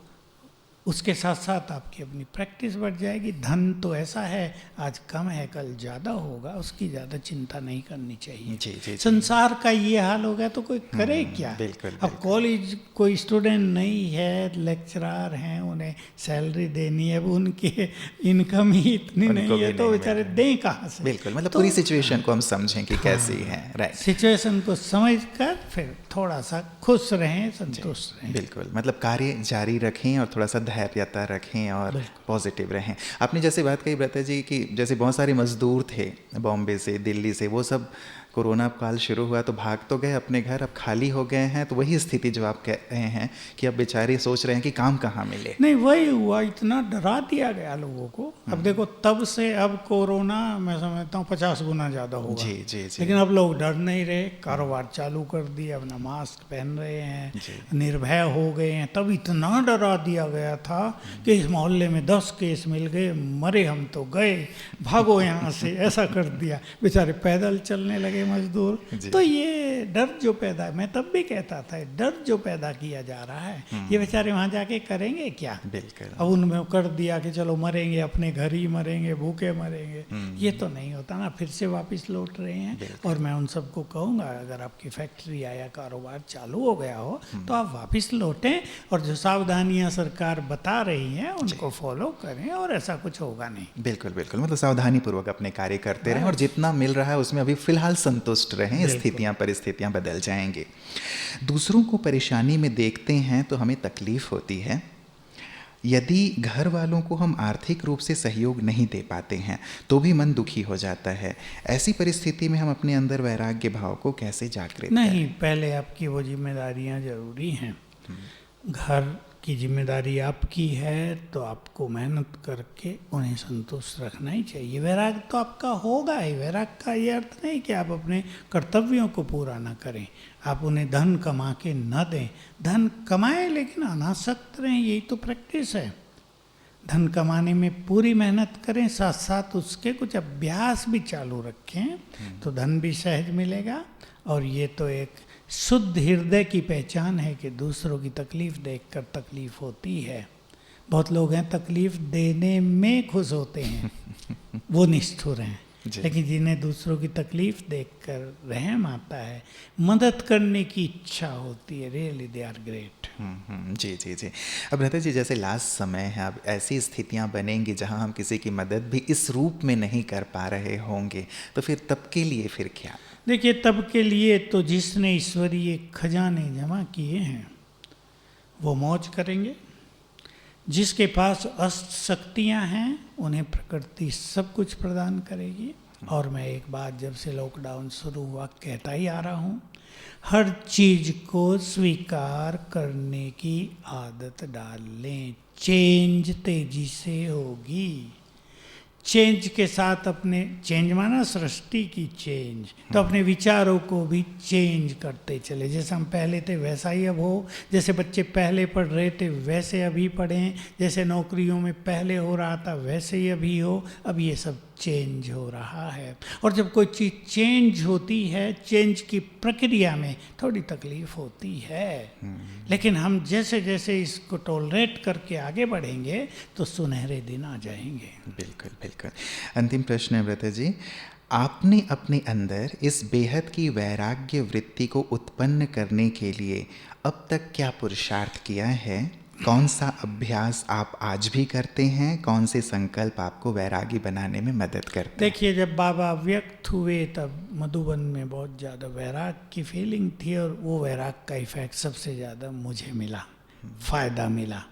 उसके साथ साथ आपकी अपनी प्रैक्टिस बढ़ जाएगी। धन तो ऐसा है, आज कम है कल ज़्यादा होगा, उसकी ज़्यादा चिंता नहीं करनी चाहिए। जी, जी, संसार का ये हाल हो गया तो कोई करे क्या? बिल्कुल, अब कॉलेज कोई स्टूडेंट नहीं है, लेक्चरर हैं, उन्हें सैलरी देनी है, अब उनकी इनकम ही इतनी नहीं है, तो बेचारे दें कहाँ से? बिल्कुल, मतलब पूरी सिचुएशन को हम समझें कि कैसी है। राइट, सिचुएशन को समझकर फिर थोड़ा सा खुश रहें, संतुष्ट रहें। बिल्कुल, मतलब कार्य जारी रखें और थोड़ा सा धैर्यता रखें और पॉजिटिव रहें। आपने जैसे बात कही ब्रता जी कि जैसे बहुत सारे मजदूर थे बॉम्बे से, दिल्ली से, वो सब कोरोना काल शुरू हुआ तो भाग तो गए अपने घर, अब खाली हो गए हैं। तो वही स्थिति जो आप कह रहे हैं कि अब बेचारे सोच रहे हैं कि काम कहाँ मिले। नहीं, वही हुआ, इतना डरा दिया गया लोगों को। अब देखो, तब से अब कोरोना मैं समझता हूँ 50 गुना ज़्यादा होगा। जी जी जी। लेकिन अब लोग डर नहीं रहे, कारोबार चालू कर दिए, अपना मास्क पहन रहे हैं, निर्भय हो गए हैं। तब इतना डरा दिया गया था कि इस मोहल्ले में 10 केस मिल गए, मरे हम तो गए, भागो यहाँ से, ऐसा कर दिया। बेचारे पैदल चलने लगे मजदूर। तो ये डर जो पैदा, मैं तब भी कहता था, डर जो पैदा किया जा रहा है, ये बेचारे वहाँ जाके करेंगे क्या? बिल्कुल। अब उनमें कर दिया कि चलो मरेंगे, अपने घर ही मरेंगे, भूखे मरेंगे। ये तो नहीं होता ना, फिर से वापस लौट रहे हैं। और मैं उन सबको कहूँगा, अगर आपकी फैक्ट्री या कारोबार चालू हो गया हो तो आप वापस लौटें और जो सावधानियाँ सरकार बता रही हैं उनको फॉलो करें, और ऐसा कुछ होगा नहीं। बिल्कुल बिल्कुल, मतलब सावधानी पूर्वक अपने कार्य करते रहें और जितना मिल रहा है उसमें अभी फिलहाल संतुष्ट रहें। स्थितियाँ परिस्थितियाँ बदल जाएंगी। दूसरों को परेशानी में देखते हैं तो हमें तकलीफ होती है। यदि घर वालों को हम आर्थिक रूप से सहयोग नहीं दे पाते हैं तो भी मन दुखी हो जाता है। ऐसी परिस्थिति में हम अपने अंदर वैराग्य भाव को कैसे जागृत करें? नहीं, पहले आपकी वो जिम्मेदारियां जरूरी हैं। घर की जिम्मेदारी आपकी है तो आपको मेहनत करके उन्हें संतुष्ट रखना ही चाहिए। वैराग तो आपका होगा ही। वैराग का ये अर्थ नहीं कि आप अपने कर्तव्यों को पूरा ना करें, आप उन्हें धन कमा के न दें। धन कमाएं लेकिन अनासक्त रहें, यही तो प्रैक्टिस है। धन कमाने में पूरी मेहनत करें, साथ साथ उसके कुछ अभ्यास भी चालू रखें तो धन भी सहज मिलेगा। और ये तो एक शुद्ध हृदय की पहचान है कि दूसरों की तकलीफ़ देखकर तकलीफ़ होती है। बहुत लोग हैं तकलीफ़ देने में खुश होते हैं, वो निष्ठुर हैं। लेकिन जिन्हें दूसरों की तकलीफ़ देखकर रहम आता है, मदद करने की इच्छा होती है, रियली दे आर ग्रेट। जी जी जी। अब रहता जी, जैसे लास्ट समय है, अब ऐसी स्थितियां बनेंगी जहां हम किसी की मदद भी इस रूप में नहीं कर पा रहे होंगे, तो फिर तब के लिए फिर क्या? देखिए, तब के लिए तो जिसने ईश्वरीय खजाने जमा किए हैं वो मौज करेंगे। जिसके पास अष्ट शक्तियाँ हैं उन्हें प्रकृति सब कुछ प्रदान करेगी। और मैं एक बात जब से लॉकडाउन शुरू हुआ कहता ही आ रहा हूँ, हर चीज़ को स्वीकार करने की आदत डाल लें। चेंज तेजी से होगी। चेंज के साथ अपने, चेंज माना सृष्टि की चेंज, तो अपने विचारों को भी चेंज करते चले। जैसे हम पहले थे वैसा ही अब हो, जैसे बच्चे पहले पढ़ रहे थे वैसे अभी पढ़ें, जैसे नौकरियों में पहले हो रहा था वैसे ही अभी हो। अब ये सब चेंज हो रहा है। और जब कोई चीज़ चेंज होती है, चेंज की प्रक्रिया में थोड़ी तकलीफ होती है, लेकिन हम जैसे जैसे इसको टॉलरेट करके आगे बढ़ेंगे तो सुनहरे दिन आ जाएंगे। बिल्कुल बिल्कुल। अंतिम प्रश्न है व्रत जी, आपने अपने अंदर इस बेहद की वैराग्य वृत्ति को उत्पन्न करने के लिए अब तक क्या पुरुषार्थ किया है? कौन सा अभ्यास आप आज भी करते हैं? कौन से संकल्प आपको वैरागी बनाने में मदद करते हैं? देखिए, जब बाबा व्यक्त हुए तब मधुबन में बहुत ज़्यादा वैराग की फीलिंग थी, और वो वैराग का इफेक्ट सबसे ज़्यादा मुझे मिला, फ़ायदा मिला।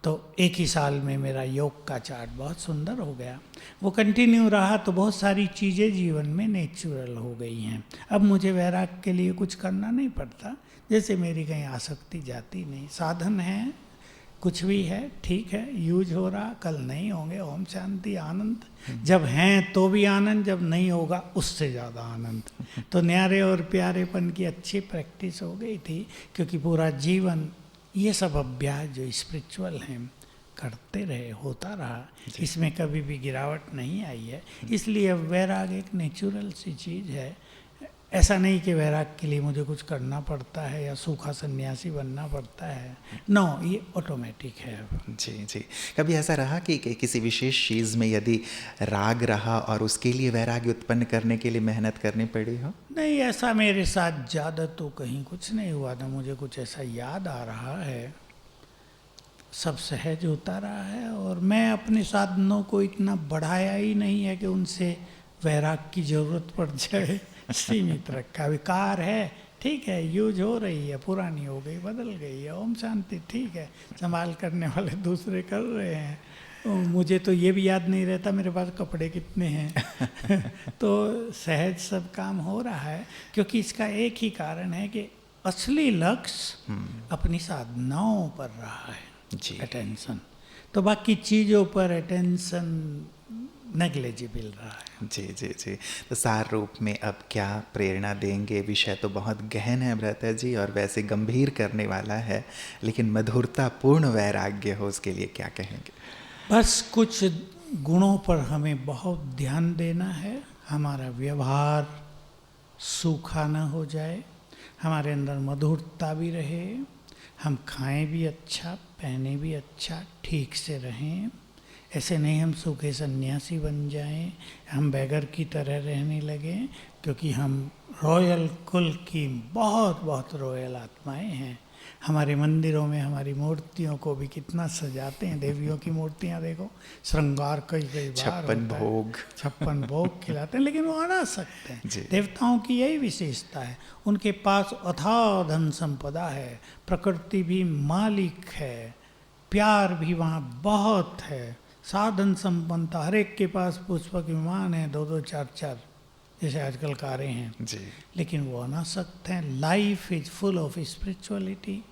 तो एक ही साल में मेरा योग का चार्ट बहुत सुंदर हो गया। वो कंटिन्यू रहा तो बहुत सारी चीज़ें जीवन में नेचुरल हो गई हैं। अब मुझे वैराग के लिए कुछ करना नहीं पड़ता। जैसे मेरी कहीं आसक्ति जाती नहीं, साधन है, कुछ भी है, ठीक है, यूज हो रहा, कल नहीं होंगे। ओम शांति आनंद। जब हैं तो भी आनंद, जब नहीं होगा उससे ज़्यादा आनंद। तो न्यारे और प्यारेपन की अच्छी प्रैक्टिस हो गई थी, क्योंकि पूरा जीवन ये सब अभ्यास जो स्पिरिचुअल हैं करते रहे, होता रहा, इसमें कभी भी गिरावट नहीं आई है। इसलिए अब वैराग एक नेचुरल सी चीज़ है। ऐसा नहीं कि वैराग के लिए मुझे कुछ करना पड़ता है या सूखा सन्यासी बनना पड़ता है। नो, ये ऑटोमेटिक है। जी जी। कभी ऐसा रहा कि किसी विशेष चीज़ में यदि राग रहा और उसके लिए वैराग्य उत्पन्न करने के लिए मेहनत करनी पड़ी हो? नहीं, ऐसा मेरे साथ ज़्यादा तो कहीं कुछ नहीं हुआ था। मुझे कुछ ऐसा याद आ रहा है, सब सहज होता रहा है। और मैं अपने साधनों को इतना बढ़ाया ही नहीं है कि उनसे वैराग की ज़रूरत पड़ जाए। सीमित रखा। विकार है, ठीक है, यूज हो रही है, पुरानी हो गई, बदल गई है, ओम शांति, ठीक है, संभाल करने वाले दूसरे कर रहे हैं। मुझे तो ये भी याद नहीं रहता मेरे पास कपड़े कितने हैं। तो सहज सब काम हो रहा है, क्योंकि इसका एक ही कारण है कि असली लक्ष्य अपनी साधनाओं पर रहा है, जी। अटेंशन। तो बाकी चीज़ों पर अटेंशन नेग्लिजिबल रहा है। जी जी जी। तो सार रूप में अब क्या प्रेरणा देंगे? विषय तो बहुत गहन है भ्राता जी, और वैसे गंभीर करने वाला है, लेकिन मधुरता पूर्ण वैराग्य हो उसके लिए क्या कहेंगे? बस कुछ गुणों पर हमें बहुत ध्यान देना है। हमारा व्यवहार सूखा न हो जाए, हमारे अंदर मधुरता भी रहे, हम खाएं भी अच्छा, पहने भी अच्छा, ठीक से रहें। ऐसे नहीं हम सूखे सन्यासी बन जाएं, हम बैगर की तरह रहने लगें, क्योंकि हम रॉयल कुल की बहुत बहुत रॉयल आत्माएं हैं। हमारे मंदिरों में हमारी मूर्तियों को भी कितना सजाते हैं, देवियों की मूर्तियां देखो, श्रृंगार कई कई बार 56 भोग खिलाते हैं, लेकिन वो आ ना सकते हैं। देवताओं की यही विशेषता है, उनके पास अथाह धन संपदा है, प्रकृति भी मालिक है, प्यार भी वहाँ बहुत है, साधन संपन्नता, हर एक के पास पुष्पक विमान है, 2-2 4-4 जैसे आजकल कारें हैं जी। लेकिन वो अनासक्त हैं। Life is full of spirituality,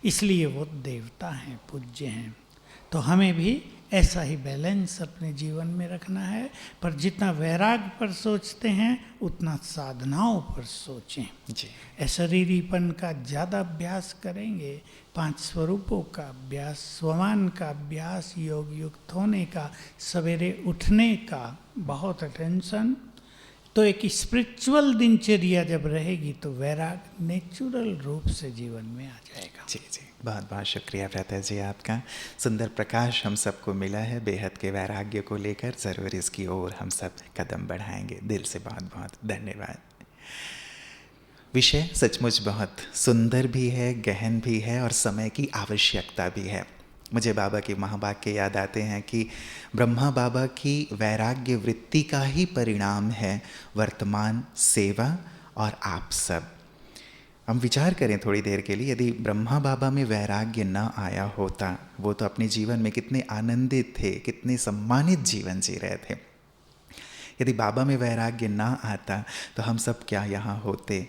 इसलिए वो देवता हैं, पूज्य हैं। तो हमें भी ऐसा ही बैलेंस अपने जीवन में रखना है, पर जितना वैराग पर सोचते हैं उतना साधनाओं पर सोचें जी। अशरीरीपन का ज़्यादा अभ्यास करेंगे, 5 स्वरूपों का अभ्यास, स्वमान का अभ्यास, योग युक्त होने का, सवेरे उठने का बहुत अटेंशन। तो एक स्पिरिचुअल दिनचर्या जब रहेगी तो वैराग नेचुरल रूप से जीवन में आ जाएगा। जी जी, बहुत बहुत शुक्रिया भ्राता जी आपका। सुंदर प्रकाश हम सबको मिला है बेहद के वैराग्य को लेकर, ज़रूर इसकी ओर हम सब कदम बढ़ाएंगे। दिल से बहुत बहुत धन्यवाद। विषय सचमुच बहुत सुंदर भी है, गहन भी है, और समय की आवश्यकता भी है। मुझे बाबा के महावाक्य याद आते हैं कि ब्रह्मा बाबा की वैराग्य वृत्ति का ही परिणाम है वर्तमान सेवा और आप सब। हम विचार करें थोड़ी देर के लिए, यदि ब्रह्मा बाबा में वैराग्य न आया होता, वो तो अपने जीवन में कितने आनंदित थे, कितने सम्मानित जीवन जी रहे थे। यदि बाबा में वैराग्य ना आता तो हम सब क्या यहाँ होते?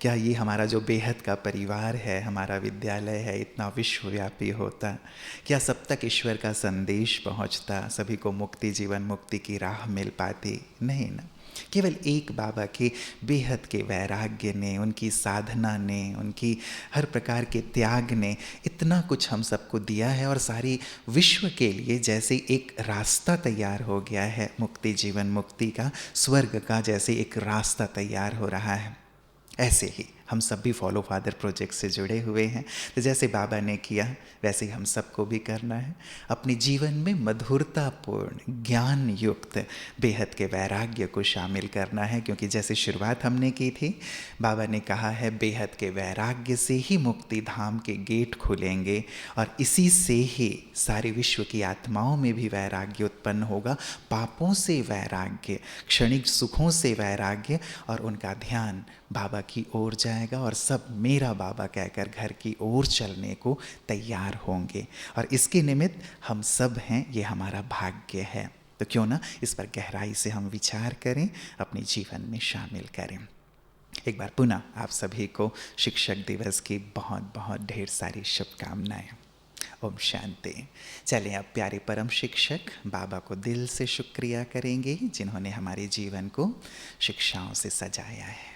क्या ये हमारा जो बेहद का परिवार है, हमारा विद्यालय है, इतना विश्वव्यापी होता? क्या सब तक ईश्वर का संदेश पहुँचता? सभी को मुक्ति, जीवन मुक्ति की राह मिल पाती? नहीं ना। केवल एक बाबा के बेहद के वैराग्य ने, उनकी साधना ने, उनकी हर प्रकार के त्याग ने इतना कुछ हम सबको दिया है, और सारी विश्व के लिए जैसे एक रास्ता तैयार हो गया है, मुक्ति जीवन मुक्ति का, स्वर्ग का जैसे एक रास्ता तैयार हो रहा है। ऐसे ही हम सब भी फॉलो फादर प्रोजेक्ट से जुड़े हुए हैं। तो जैसे बाबा ने किया वैसे हम सबको भी करना है। अपने जीवन में मधुरतापूर्ण, ज्ञान युक्त बेहद के वैराग्य को शामिल करना है, क्योंकि जैसे शुरुआत हमने की थी, बाबा ने कहा है बेहद के वैराग्य से ही मुक्ति धाम के गेट खुलेंगे, और इसी से ही सारे विश्व की आत्माओं में भी वैराग्य उत्पन्न होगा। पापों से वैराग्य, क्षणिक सुखों से वैराग्य, और उनका ध्यान बाबा की ओर जाएगा, और सब मेरा बाबा कहकर घर की ओर चलने को तैयार होंगे। और इसके निमित्त हम सब हैं, ये हमारा भाग्य है। तो क्यों ना इस पर गहराई से हम विचार करें, अपने जीवन में शामिल करें। एक बार पुनः आप सभी को शिक्षक दिवस की बहुत बहुत ढेर सारी शुभकामनाएं। ओम शांति। चलें अब प्यारे परम शिक्षक बाबा को दिल से शुक्रिया करेंगे, जिन्होंने हमारे जीवन को शिक्षाओं से सजाया है।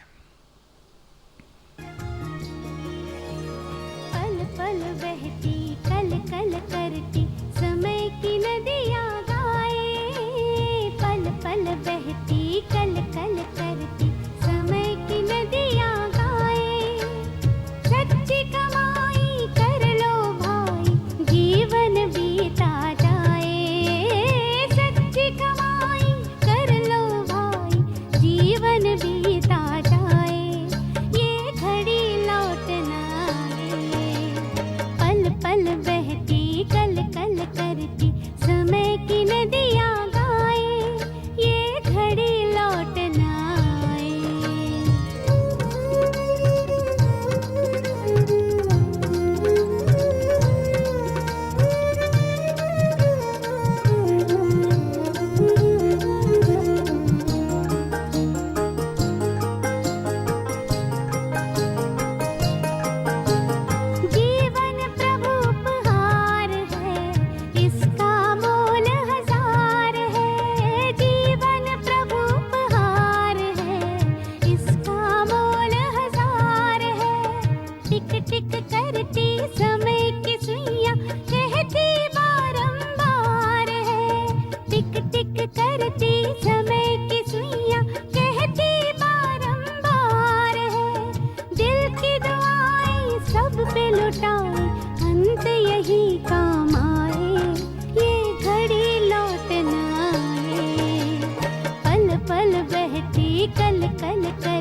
पल पल बहती, कल कल करती, समय की नदियाँ गाए। पल पल बहती, कल कल करती, समय की नदियाँ गाए। सच्ची कमाई कर लो भाई, जीवन बीता जाए। सच्ची कमाई कर लो भाई, जीवन बीता जाए। ये घड़ी लौट ना आए। पल पल बहती, कल कल करती, समय की नदियाँ गाए। ये घड़ी लौट ना कल कल कर